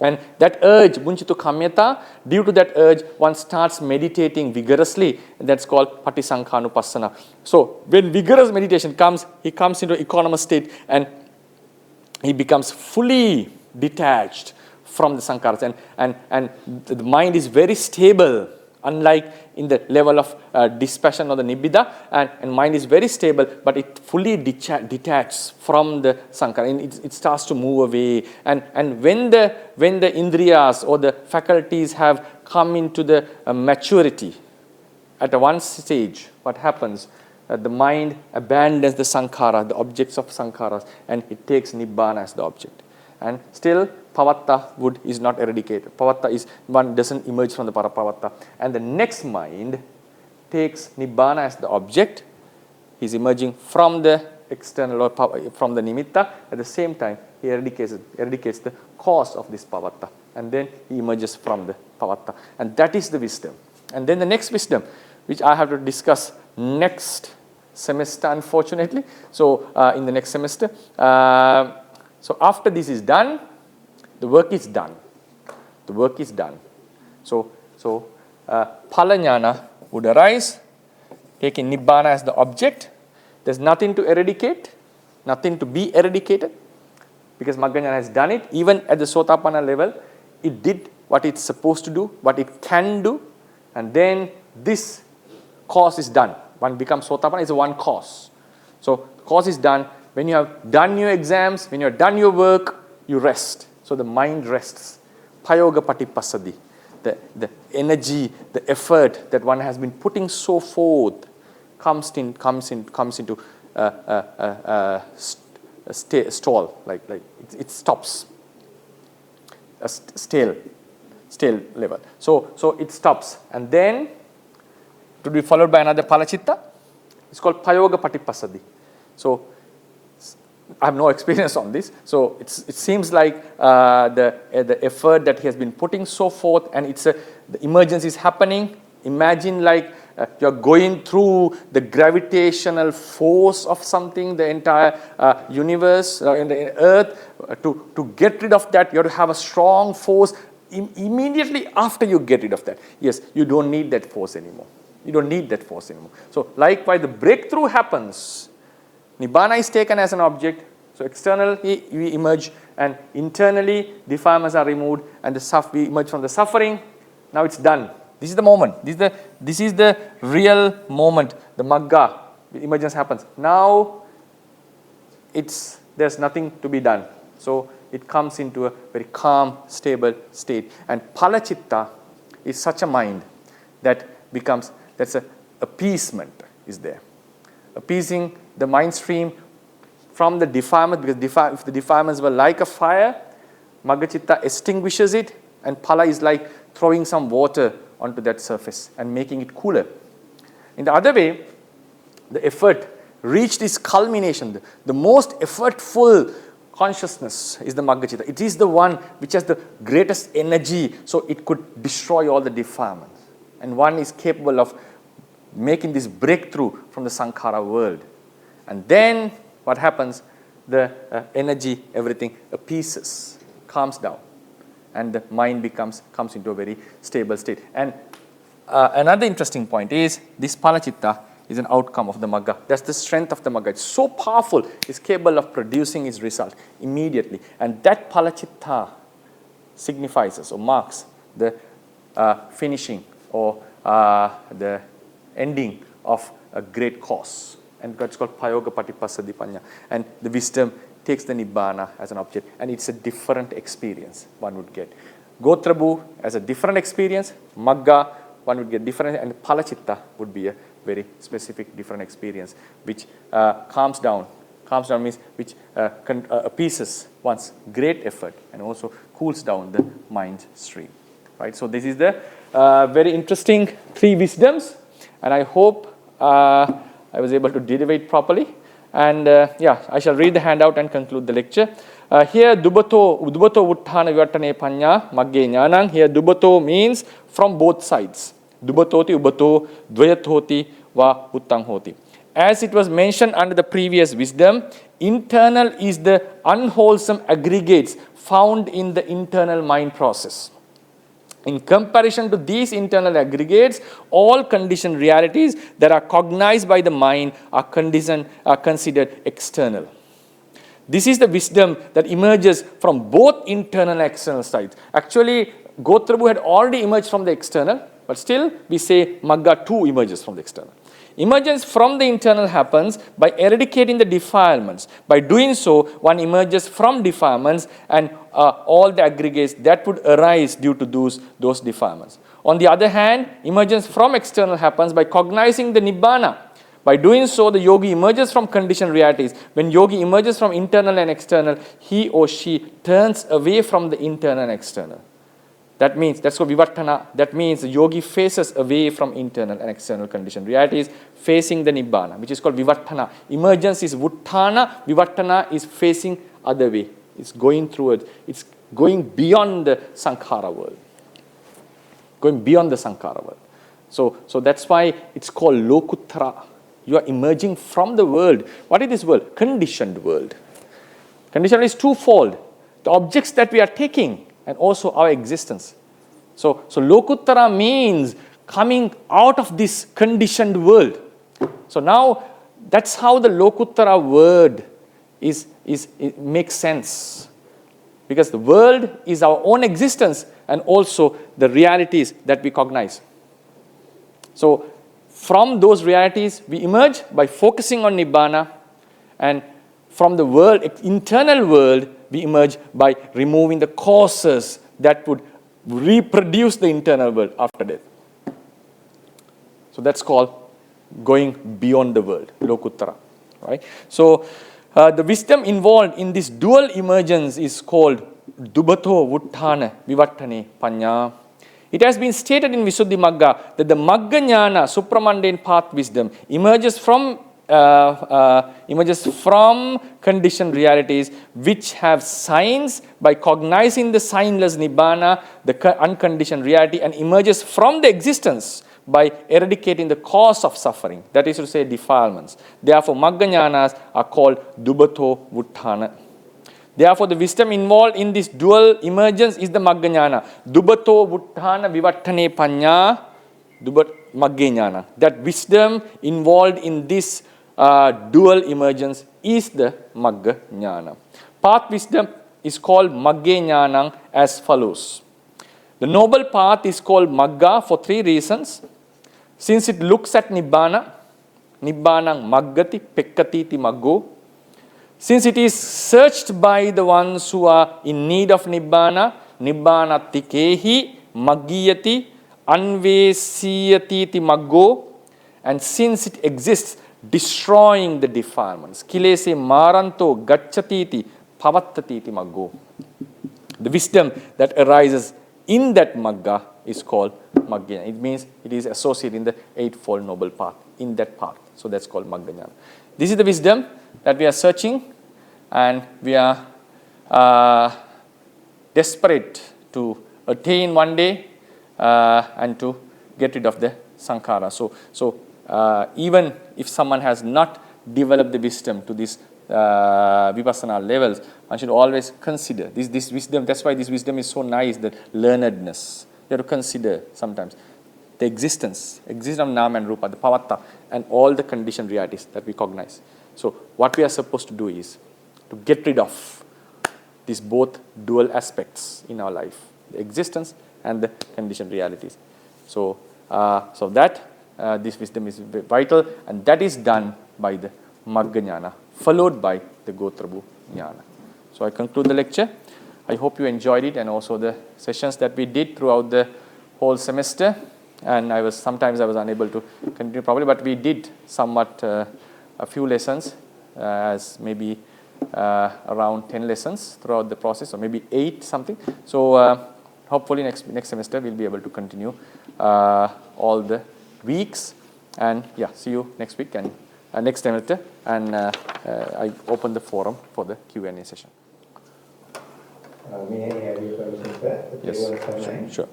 And that urge, 𝐵𝐴 𝐼𝐴, due to that urge, one starts meditating vigorously. That's called Patisankhanupassana. So when vigorous meditation comes, he comes into equanimous state and he becomes fully detached from the sankharas. And the mind is very stable, unlike in the level of dispassion or the nibbida. And mind is very stable, but it fully detaches from the sankhara. And it starts to move away. And when the indriyas or the faculties have come into the maturity, at one stage, what happens? The mind abandons the sankhara, the objects of sankharas, and it takes nibbana as the object. And still, pavatta is not eradicated. Pavatta is, one doesn't emerge from the parapavatta. And the next mind takes nibbana as the object. He's emerging from the external or from the nimitta. At the same time, he eradicates the cause of this pavatta. And then he emerges from the pavatta. And that is the wisdom. And then the next wisdom, which I have to discuss next semester, unfortunately. So in the next semester. So after this is done, the work is done. The work is done. So phala jnana would arise, taking nibbana as the object. There's nothing to eradicate, nothing to be eradicated, because magga jnana has done it. Even at the sotapanna level, it did what it's supposed to do, what it can do, and then this cause is done. One becomes sotapanna, is one cause. So cause is done. When you have done your exams, when you have done your work, you rest. So the mind rests. Payoga patipassadi. The energy, the effort that one has been putting so forth comes into a stall, like it stops. A stale level. So it stops, and then to be followed by another palachitta. It's called payoga patipassadi. So I have no experience on this. So it seems like the effort that he has been putting so forth, and the emergence is happening. Imagine like you're going through the gravitational force of something, the entire universe, in the earth. To get rid of that, you have to have a strong force. Immediately after you get rid of that, yes, you don't need that force anymore. You don't need that force anymore. So likewise, the breakthrough happens. Nibbana is taken as an object. So externally we emerge, and internally defilements are removed, and we emerge from the suffering. Now it's done. This is the moment. This is the real moment. The magga, the emergence happens. Now there's nothing to be done. So it comes into a very calm, stable state. And palachitta is such a mind that becomes, that's a appeasement is there. Appeasing the mind stream from the defilement, because if the defilements were like a fire, maggachitta extinguishes it, and phala is like throwing some water onto that surface and making it cooler. In the other way, the effort reached its culmination. The most effortful consciousness is the maggachitta. It is the one which has the greatest energy, so it could destroy all the defilements. And one is capable of making this breakthrough from the sankhara world. And then what happens? The energy, everything appeases, calms down, and the mind comes into a very stable state. And another interesting point is this palachitta is an outcome of the Magga. That's the strength of the Magga. It's so powerful, it's capable of producing its result immediately. And that Palachitta signifies or marks the finishing or the ending of a great cause. And that's called Payoga Patipasadipanya. And the wisdom takes the Nibbana as an object, and it's a different experience one would get. Gotrabhu as a different experience, Magga one would get different, and Palachitta would be a very specific different experience, which calms down. Calms down means which appeases one's great effort and also cools down the mind stream. Right? So this is the very interesting 3 wisdoms, and I hope I was able to derivate properly. And I shall read the handout and conclude the lecture. Here, Dubato Utthana Vivattane Panya Magge Jnanang. Here, Dubato means from both sides. Dubatoti Ubato Dvayatoti Va Uttang Hoti. As it was mentioned under the previous wisdom, internal is the unwholesome aggregates found in the internal mind process. In comparison to these internal aggregates, all conditioned realities that are cognized by the mind are considered external. This is the wisdom that emerges from both internal and external sides. Actually, Gotrabhu had already emerged from the external, but still we say Magga too emerges from the external. Emergence from the internal happens by eradicating the defilements. By doing so, one emerges from defilements and all the aggregates that would arise due to those defilements. On the other hand, emergence from external happens by cognizing the Nibbana. By doing so, the yogi emerges from conditioned realities. When yogi emerges from internal and external, he or she turns away from the internal and external. That means, that's called Vivattana. That means the yogi faces away from internal and external conditioned realities, facing the Nibbana, which is called Vivattana. Emergence is Vuttana, Vivattana is facing other way. It's going through it. It's going beyond the Sankhara world. Going beyond the Sankhara world. So that's why it's called Lokuttara. You are emerging from the world. What is this world? Conditioned world. Conditioned is twofold. The objects that we are taking and also our existence. So Lokuttara means coming out of this conditioned world. So now that's how the Lokuttara word it makes sense. Because the world is our own existence and also the realities that we cognize. So from those realities, we emerge by focusing on Nibbana, and from the world, internal world, we emerge by removing the causes that would reproduce the internal world after death. So that's called going beyond the world, Lokuttara. Right? So the wisdom involved in this dual emergence is called Dubato Vuttana Vivattane Panya. It has been stated in Visuddhi Magga that the Magga Jnana, supramundane path wisdom, emerges from conditioned realities which have signs by cognizing the signless Nibbana, the unconditioned reality, and emerges from the existence by eradicating the cause of suffering, that is to say defilements. Therefore, Magga Jnanas are called Dubato Vuttana. Therefore, the wisdom involved in this dual emergence is the Magga Jnana. Dubato Vuttana Vivattane Panya, Magga Jnana. That wisdom involved in this dual emergence is the Magga Jnana. Path wisdom is called Magga Jnanang as follows. The noble path is called Magga for 3 reasons. Since it looks at Nibbana, Nibbanang Maggati Pekkatiti Maggo. Since it is searched by the ones who are in need of Nibbana, Nibbana Tikehi Maggiyati Anvesiyatiti Maggo. And since it exists, destroying the defilements. Kilese Maranto Gachatiti Pavattatiti Maggo. The wisdom that arises in that Magga is called Magga. It means it is associated in the Eightfold Noble Path, in that path. So that's called Magga Jnana. This is the wisdom that we are searching, and we are desperate to attain one day and to get rid of the Sankhara. So even if someone has not developed the wisdom to this vipassana levels, one should always consider this wisdom. That's why this wisdom is so nice, the learnedness. You have to consider sometimes. the existence of Nam and Rupa, the Pavatta, and all the conditioned realities that we cognize. So what we are supposed to do is to get rid of these both dual aspects in our life, the existence and the conditioned realities. So, this wisdom is vital, and that is done by the Magga Jnana, followed by the Gotrabhu Jnana. So I conclude the lecture. I hope you enjoyed it, and also the sessions that we did throughout the whole semester. And sometimes I was unable to continue properly, but we did somewhat a few lessons, as maybe around 10 lessons throughout the process, or maybe 8 something. So hopefully next semester we'll be able to continue all the weeks. And yeah, see you next week and next semester. And I open the forum for the Q&A session. May I have your permission, sir? Yes, sure.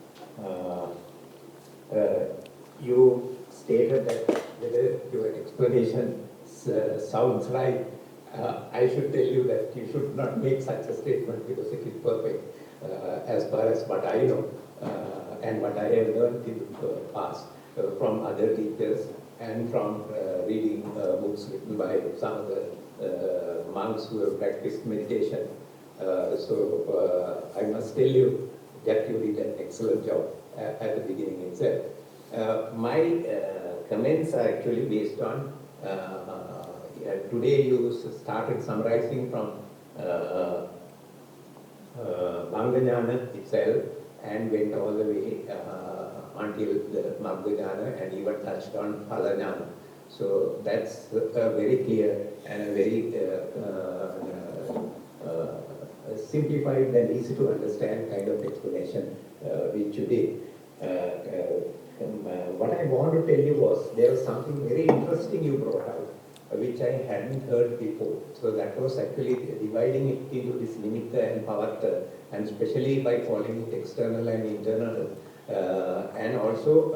You stated that your explanation sounds right. I should tell you that you should not make such a statement because it is perfect as far as what I know and what I have learned in the past from other teachers and from reading books written by some of the monks who have practiced meditation. So I must tell you that you did an excellent job at the beginning itself. My comments are actually based on today you started summarizing from Magga Jnana itself and went all the way until the Magga Jnana and even touched on Phala Jnana. So that's a very clear and a very simplified and easy to understand kind of explanation which you did. What I want to tell you was there was something very interesting you brought out, which I hadn't heard before. So that was actually dividing it into this nimitta and pavatta, and especially by calling it external and internal. And also,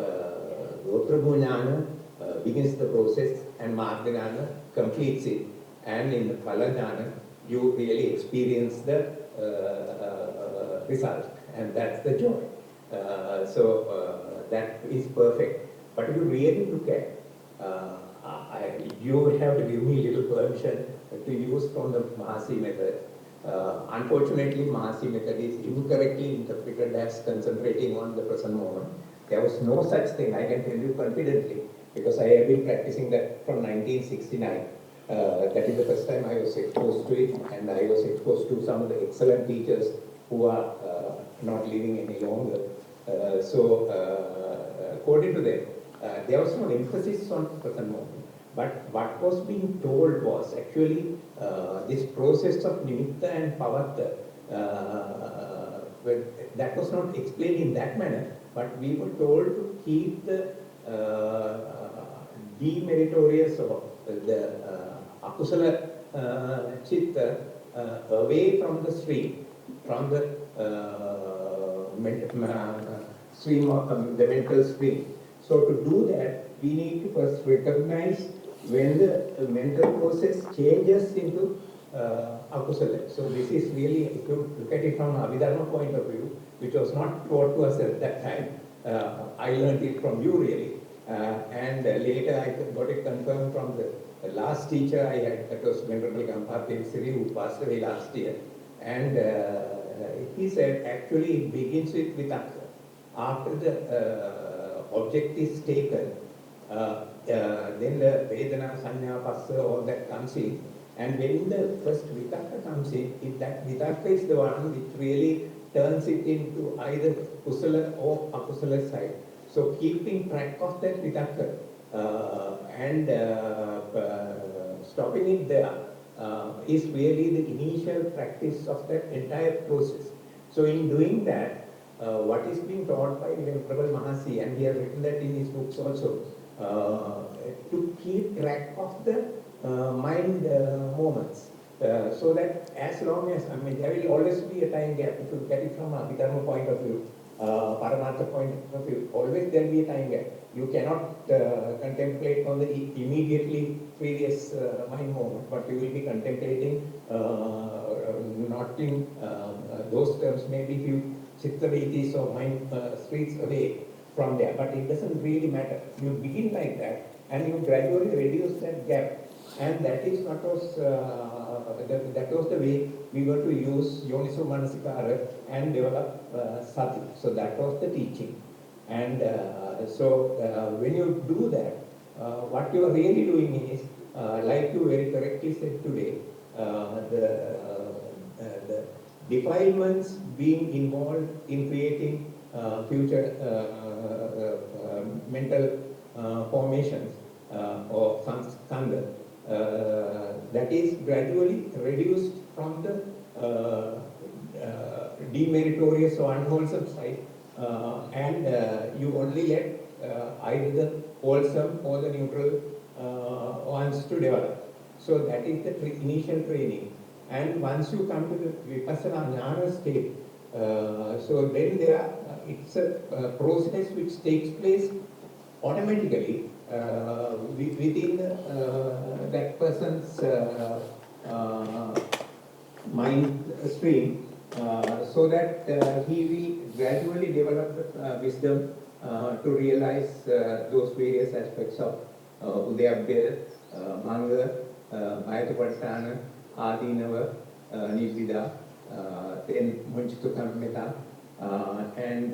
Gotrabhu Jnana begins the process and Magga Jnana completes it. And in the Phala Jnana, you really experience the result, and that's the joy. That is perfect. But if you really look at, you have to give me a little permission to use from the Mahasi method. Unfortunately, Mahasi method is incorrectly interpreted as concentrating on the present moment. There was no such thing, I can tell you confidently, because I have been practicing that from 1969. That is the first time I was exposed to it, and I was exposed to some of the excellent teachers who are not living any longer. According to them, there was no emphasis on the present moment. But what was being told was actually this process of nimitta and pavatta, that was not explained in that manner, but we were told to keep the demeritorious or the akusala chitta away from the stream, from the stream of the mental stream. So to do that, we need to first recognize when the mental process changes into akusala. So this is really, if you look at it from Abhidharma point of view, which was not taught to us at that time. I learned it from you really. And later I got it confirmed from the last teacher I had, that was Venerable 𝐏𝐚ṭ𝐢𝐬𝐴, who passed away last year. And he said actually it begins with vitakka. After the object is taken, then the vedana, sanya, passa, all that comes in. And when the first vitakka comes in, that vitakka is the one which really turns it into either kusala or akusala side. So keeping track of that vitakka and stopping it there is really the initial practice of that entire process. So in doing that, what is being taught by Venerable Mahasi, and he has written that in his books also, to keep track of the mind moments. So that as long as, I mean, there will always be a time gap. If you get it from a Abhidharma point of view, Paramartha point of view, always there will be a time gap. You cannot contemplate on the immediately previous mind moment, but you will be contemplating not in those terms, maybe few chitta vītis or mind streets away. from there, but it doesn't really matter. You begin like that, and you gradually reduce that gap. And that is what was, that was the way we were to use Yoniso Manasikara and develop Sati. So that was the teaching. And when you do that, what you are really doing is, like you very correctly said today, the defilements being involved in creating future mental formations or sangha, that is gradually reduced from the demeritorious or unwholesome side, and you only let either the wholesome or the neutral ones to develop. So that is the initial training. And once you come to the Vipassana Jnana state, so then it's a process which takes place automatically within that person's mind stream, so that he will gradually develop wisdom to realize those various aspects of Udayabheda, Manga, Mayatapatthana, Adinava, Nibbida, then Munchitukamita, and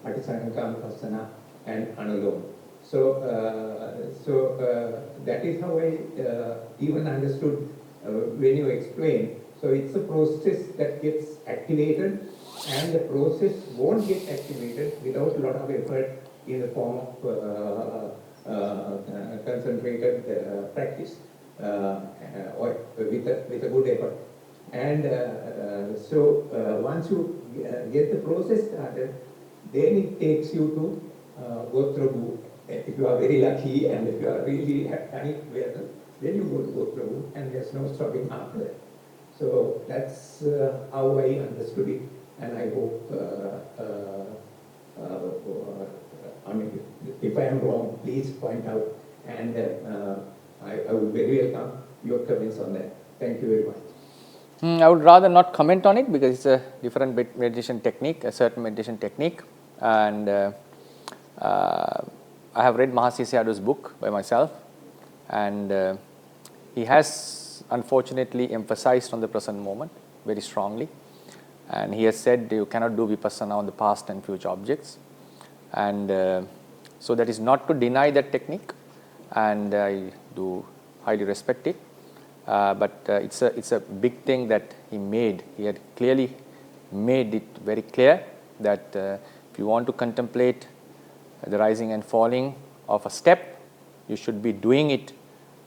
Patisankampassana and Anuloma. So, that is how I even understood when you explain. So it's a process that gets activated, and the process won't get activated without a lot of effort in the form of concentrated practice or with a good effort. And once you get the process started, then it takes you to go through. If you are very lucky and if you are really have done it well, then you go through, and there's no stopping after that. So that's how I understood it, and I hope, I mean, if I am wrong, please point out, and I would very welcome your comments on that. Thank you very much. I would rather not comment on it because it's a different meditation technique, a certain meditation technique, and I have read Mahasi Sayadaw's book by myself, and he has unfortunately emphasized on the present moment very strongly, and he has said you cannot do vipassana on the past and future objects, and so that is not to deny that technique, and I do highly respect it, but it's a big thing that he made. He had clearly made it very clear that if you want to contemplate the rising and falling of a step, you should be doing it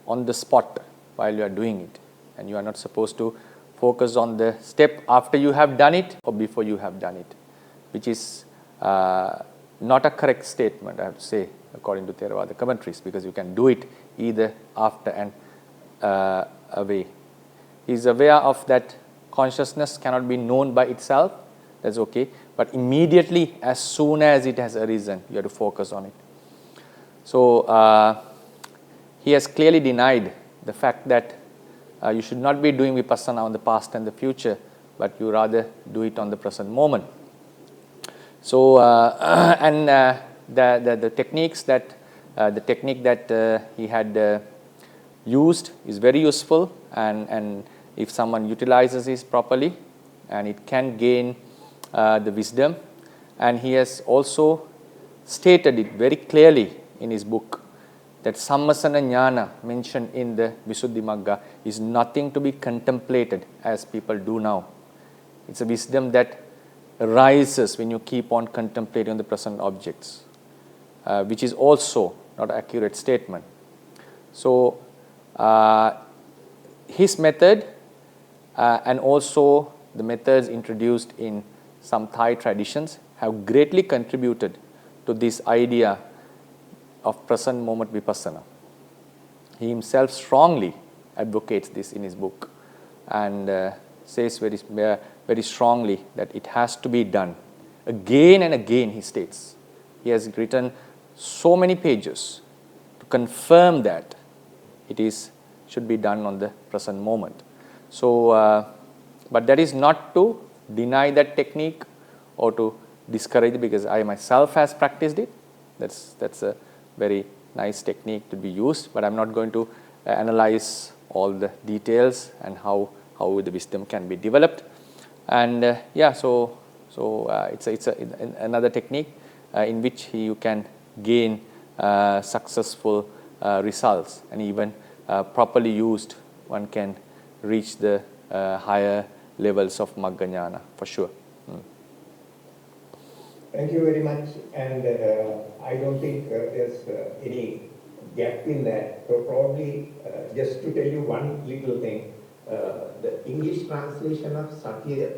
on the spot while you are doing it, and you are not supposed to focus on the step after you have done it or before you have done it, which is not a correct statement, I have to say, according to Theravada commentaries, because you can do it either after and away. He is aware of that consciousness cannot be known by itself, that's okay, but immediately as soon as it has arisen, you have to focus on it. So he has clearly denied the fact that you should not be doing vipassana on the past and the future, but you rather do it on the present moment. So the techniques that the technique that he had used is very useful, and if someone utilizes it properly, and it can gain the wisdom. And he has also stated it very clearly in his book that sammasana jnana mentioned in the Visuddhimagga is nothing to be contemplated as people do now. It's a wisdom that arises when you keep on contemplating on the present objects, which is also not an accurate statement. So his method and also the methods introduced in some Thai traditions have greatly contributed to this idea of present moment vipassana. He himself strongly advocates this in his book, and says very strongly that it has to be done. Again and again, he states. He has written so many pages to confirm that it should be done on the present moment. So, but that is not to deny that technique or to discourage it because I myself has practiced it. That's a very nice technique to be used, but I'm not going to analyze all the details and how the wisdom can be developed. And yeah, so it's another technique in which you can gain successful results, and even properly used, one can reach the higher levels of Magga Jnana for sure. Thank you very much, and I don't think there's any gap in that. So probably, just to tell you one little thing, the English translation of Satya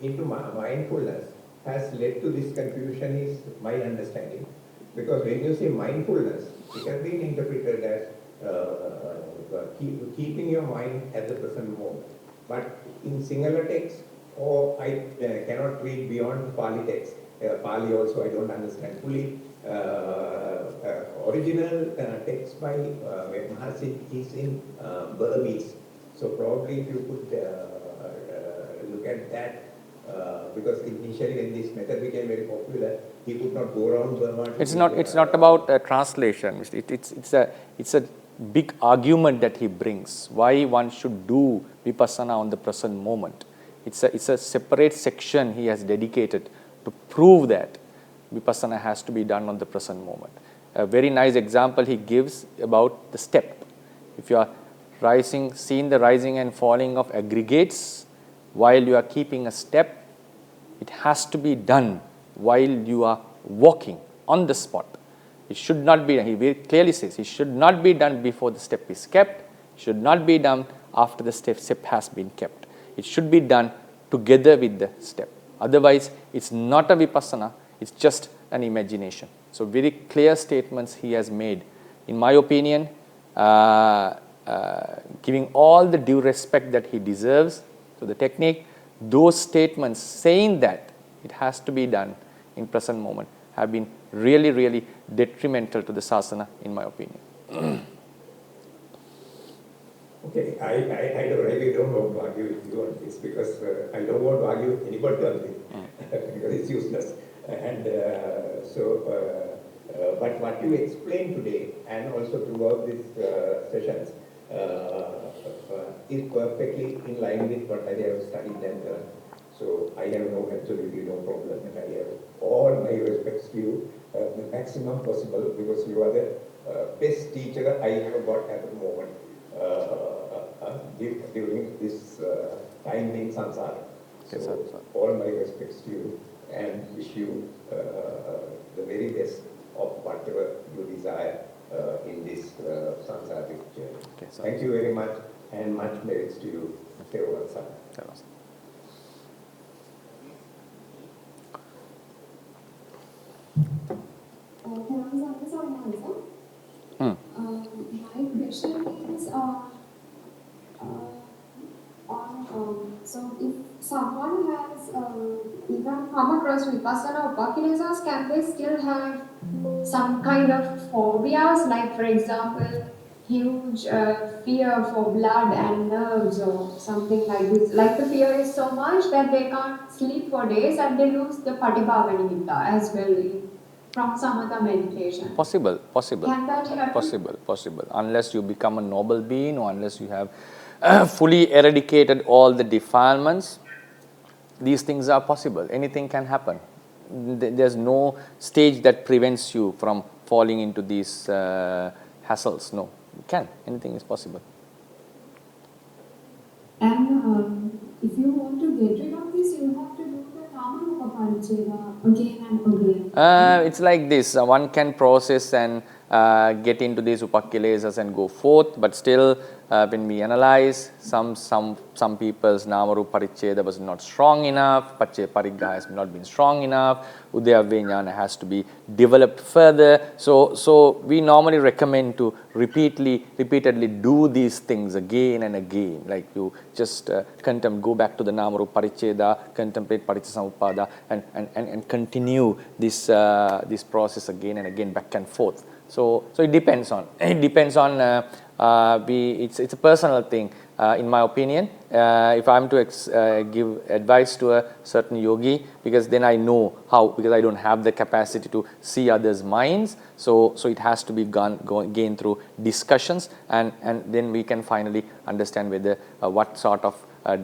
into mindfulness has led to this confusion, is my understanding. Because when you say mindfulness, it has been interpreted as keeping your mind at the present moment. But in Sinhala text, or I cannot read beyond Pali text. Pali also I don't understand fully. Original text by Mahasi is in Burmese. So probably if you could look at that, because initially when this method became very popular, he could not go around Burma. It's not about translation. It's a big argument that he brings. Why one should do vipassana on the present moment. It's a separate section he has dedicated to prove that vipassana has to be done on the present moment. A very nice example he gives about the step. If you are seeing the rising and falling of aggregates while you are keeping a step, it has to be done while you are walking on the spot. It should not be, he very clearly says, it should not be done before the step is kept. It should not be done after the step has been kept. It should be done together with the step. Otherwise, it's not a vipassana, it's just an imagination. So very clear statements he has made. In my opinion, giving all the due respect that he deserves to the technique, those statements saying that it has to be done in present moment have been really, really detrimental to the sasana, in my opinion. Okay, I really don't want to argue with you on this, because I don't want to argue with anybody on this, because it's useless. And but what you explained today, and also throughout these sessions, is perfectly in line with what I have studied and learned. So I have absolutely no problem, and I have all my respects to you, the maximum possible, because you are the best teacher I have got at the moment during this time in samsara. So all my respects to you, and wish you the very best of whatever you desire in this samsaric journey. Okay, thank you very much, and much merits to you, Theravada. My question is so if someone has even come across vipassana upakinesas, can they still have some kind of phobias, like for example huge fear for blood and nerves or something like this? Like the fear is so much that they can't sleep for days and they lose the patibhavanimitta as well from samatha meditation. Possible. Can that happen? Possible. Unless you become a noble being, or unless you have fully eradicated all the defilements, these things are possible. Anything can happen. There's no stage that prevents you from falling into these hassles. No, you can. Anything is possible. And if you want to get rid of this, you have to do the Nama Paricheda again and again. It's like this. One can process and get into these upakilesas and go forth, but still when we analyze, some people's Namarupa Paricheda was not strong enough, Paccaya Parigraha has not been strong enough, Udayavya Jnana has to be developed further. So we normally recommend to repeatedly do these things again and again. Like you just go back to the Namarupa Paricheda, contemplate Paticcasamuppada, and continue this process again and again, back and forth. So it depends on it's a personal thing, in my opinion. if I'm to give advice to a certain yogi, because then I know how, because I don't have the capacity to see others' minds, so it has to be gained through discussions, and then we can finally understand whether what sort of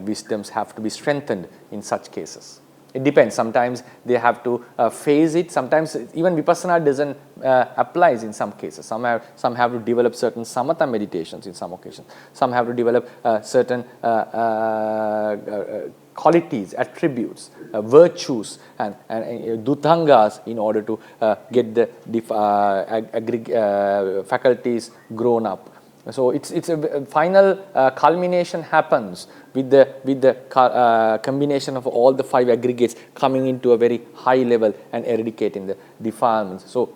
wisdoms have to be strengthened in such cases. It depends. Sometimes they have to phase it. Sometimes even vipassana doesn't applies in some cases. Some have to develop certain samatha meditations in some occasions. Some have to develop certain qualities, attributes, virtues, and dhutangas in order to get the faculties grown up. So it's a final culmination happens with the combination of all the 5 aggregates coming into a very high level and eradicating the defilements. So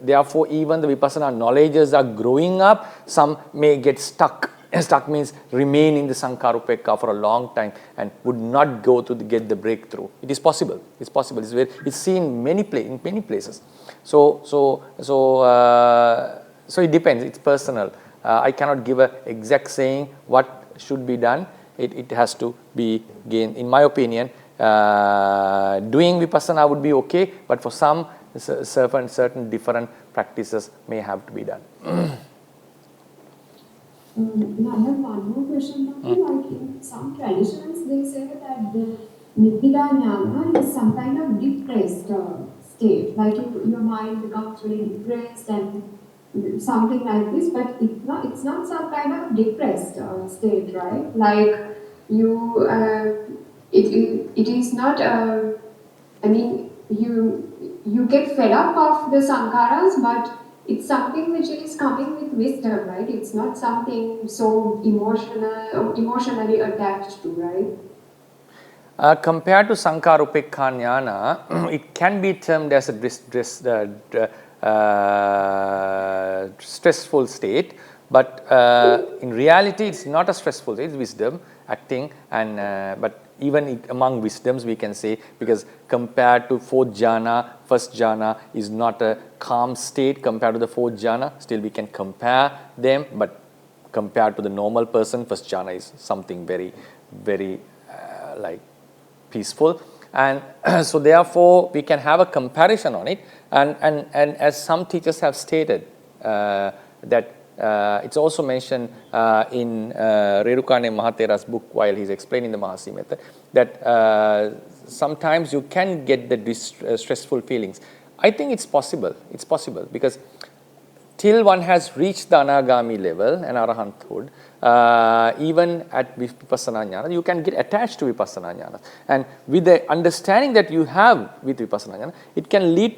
therefore even the vipassana knowledges are growing up. Some may get stuck. Stuck means remain in the sankhara upekkha for a long time and would not go to get the breakthrough. It is possible. It's possible. It's seen in many places. So it depends. It's personal. I cannot give an exact saying what should be done. It has to be gained. In my opinion, doing vipassana would be okay, but for some certain different practices may have to be done. I have one more question. Like in some traditions, they say that the Nibbida Jnana is some kind of depressed state. Like your mind becomes really depressed and something like this, but it's not some kind of depressed state, right? Like you, it is not. I mean, you get fed up of the sankharas, but it's something which is coming with wisdom, right? It's not something so emotionally attached to, right? Compared to sankhara upekkha jnana, it can be termed as a stressful state, but in reality it's not a stressful state. It's wisdom acting, and but even among wisdoms we can say, because compared to 4th jhana, 1st jhana is not a calm state compared to the 4th jhana. Still we can compare them, but compared to the normal person, 1st jhana is something very like peaceful. And so therefore we can have a comparison on it, and as some teachers have stated that it's also mentioned in Rirukane Mahathera's book while he's explaining the Mahasi method, that sometimes you can get the stressful feelings. I think it's possible. It's possible because till one has reached the anagami level and arahanthood, even at vipassana jnana, you can get attached to vipassana jnana. And with the understanding that you have with vipassana jnana, it can lead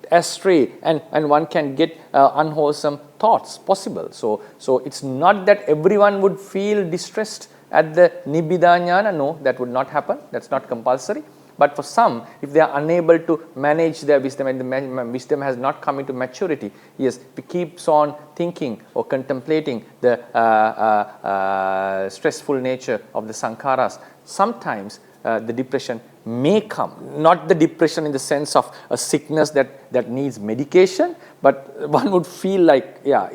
astray, and one can get unwholesome thoughts possible. So it's not that everyone would feel distressed at the nibbida jnana. No, that would not happen. That's not compulsory. But for some, if they are unable to manage their wisdom and the wisdom has not come into maturity, yes, it keeps on thinking or contemplating the stressful nature of the sankharas, sometimes the depression may come. Not the depression in the sense of a sickness that needs medication, but one would feel like, yeah,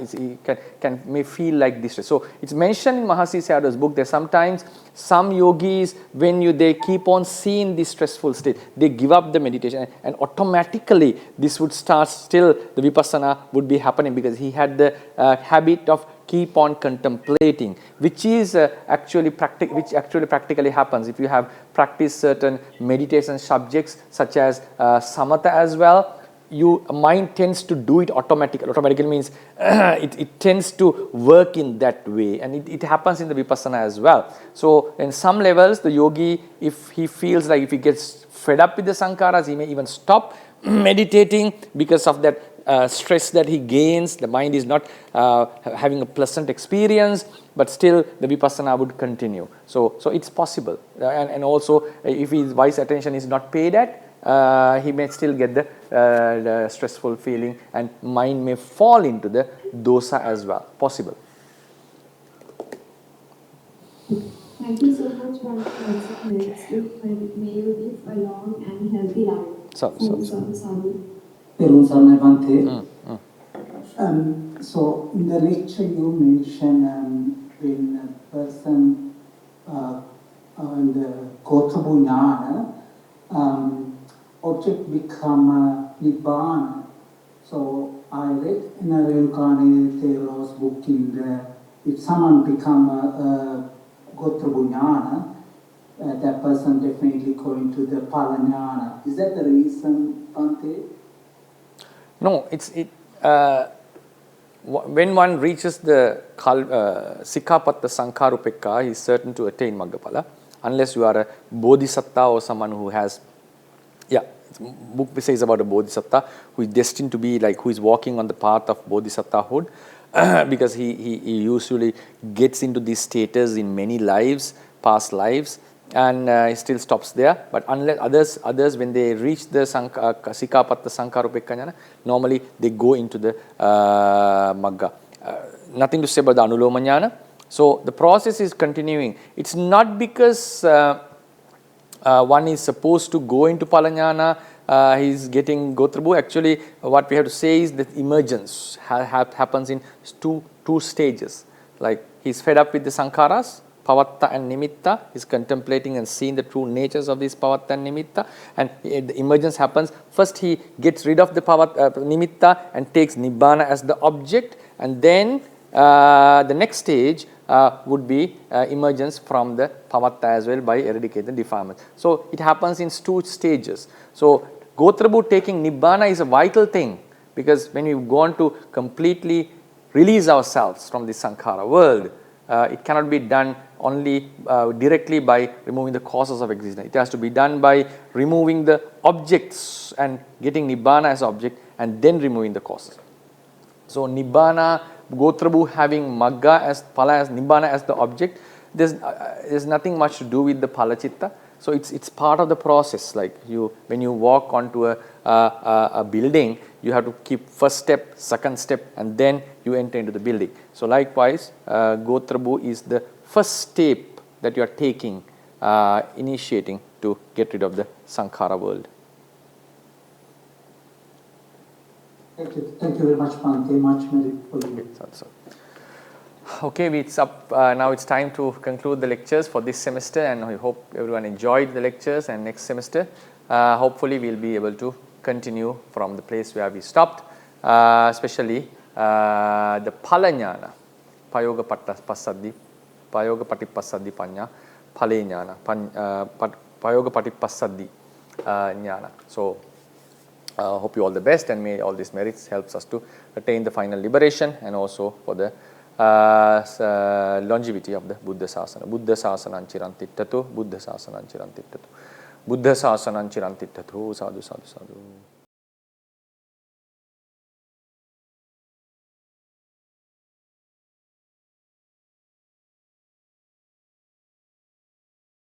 may feel like distress. So it's mentioned in Mahasi Sayadaw's book that sometimes some yogis, when they keep on seeing this stressful state, they give up the meditation, and automatically this would start, still the vipassana would be happening, because he had the habit of keep on contemplating, which is actually practically happens if you have practiced certain meditation subjects such as samatha as well. Your mind tends to do it automatically. Automatically means it tends to work in that way, and it happens in the vipassana as well. So in some levels, the yogi, if he feels like if he gets fed up with the sankharas, he may even stop meditating because of that stress that he gains. The mind is not having a pleasant experience, but still the vipassana would continue. So it's possible, and also if his wise attention is not paid at, he may still get the stressful feeling, and mind may fall into the dosa as well. Possible. Thank you so much for the next week. May you live a long and healthy life. So. So in the lecture you mentioned when a person in the 𝐏𝐚ṭ𝐢𝐬𝐚 object become Nibbana. So I read in a 𝐏𝐚𝐿 book if someone become 𝐏𝐚ṭ𝐢𝐬𝐚, that person definitely going to the Phalanyana. Is that the reason, Bhante? No, when one reaches the Sikkhapatta Sankharupekkha, he is certain to attain Maggaphala, unless you are a Bodhisattva or someone who has, book says about a Bodhisattva who is destined to be like, who is walking on the path of Bodhisattvahood, because he usually gets into these status in many lives, past lives, and he still stops there. But unless others when they reach the Sikkhapatta Sankharupekkha jnana, normally they go into the Magga. Nothing to say about the Anuloma jnana. So the process is continuing. It's not because one is supposed to go into Phalanyana, he is getting 𝐏𝑚. Actually, what we have to say is that emergence happens in two stages. Like he is fed up with the sankharas, pavatta and nimitta, is contemplating and seeing the true natures of this pavatta and nimitta, and the emergence happens. First he gets rid of the nimitta and takes nibbana as the object, and then the next stage would be emergence from the pavatta as well by eradicating defilements. So it happens in two stages. So 𝐏𝑚 taking nibbana is a vital thing, because when we go on to completely release ourselves from the sankhara world, it cannot be done only directly by removing the causes of existence. It has to be done by removing the objects and getting nibbana as object, and then removing the causes. So nibbana, 𝐏𝑚 having magga as phala as nibbana as the object, there's nothing much to do with the phala-citta. So it's part of the process. Like when you walk onto a building, you have to keep first step, second step, and then you enter into the building. So likewise, 𝐏𝑚 is the first step that you are taking, initiating to get rid of the sankhara world. Thank you very much, Bhante. Much merit for you. Okay, it's up now. It's time to conclude the lectures for this semester, and I hope everyone enjoyed the lectures. And next semester, hopefully, we'll be able to continue from the place where we stopped, especially the Phalanyana, Payoga Patipassadhi Panya, Phalenyana, Payoga Patipassadhi Jnana. So, hope you all the best, and may all these merits helps us to attain the final liberation, and also for the longevity of the Buddha Sasana. Buddha Sasanam Chirantittatu, Buddha Sasanam Chirantittatu, Buddha Sasanam Chirantittatu, sadhu sadhu sadhu.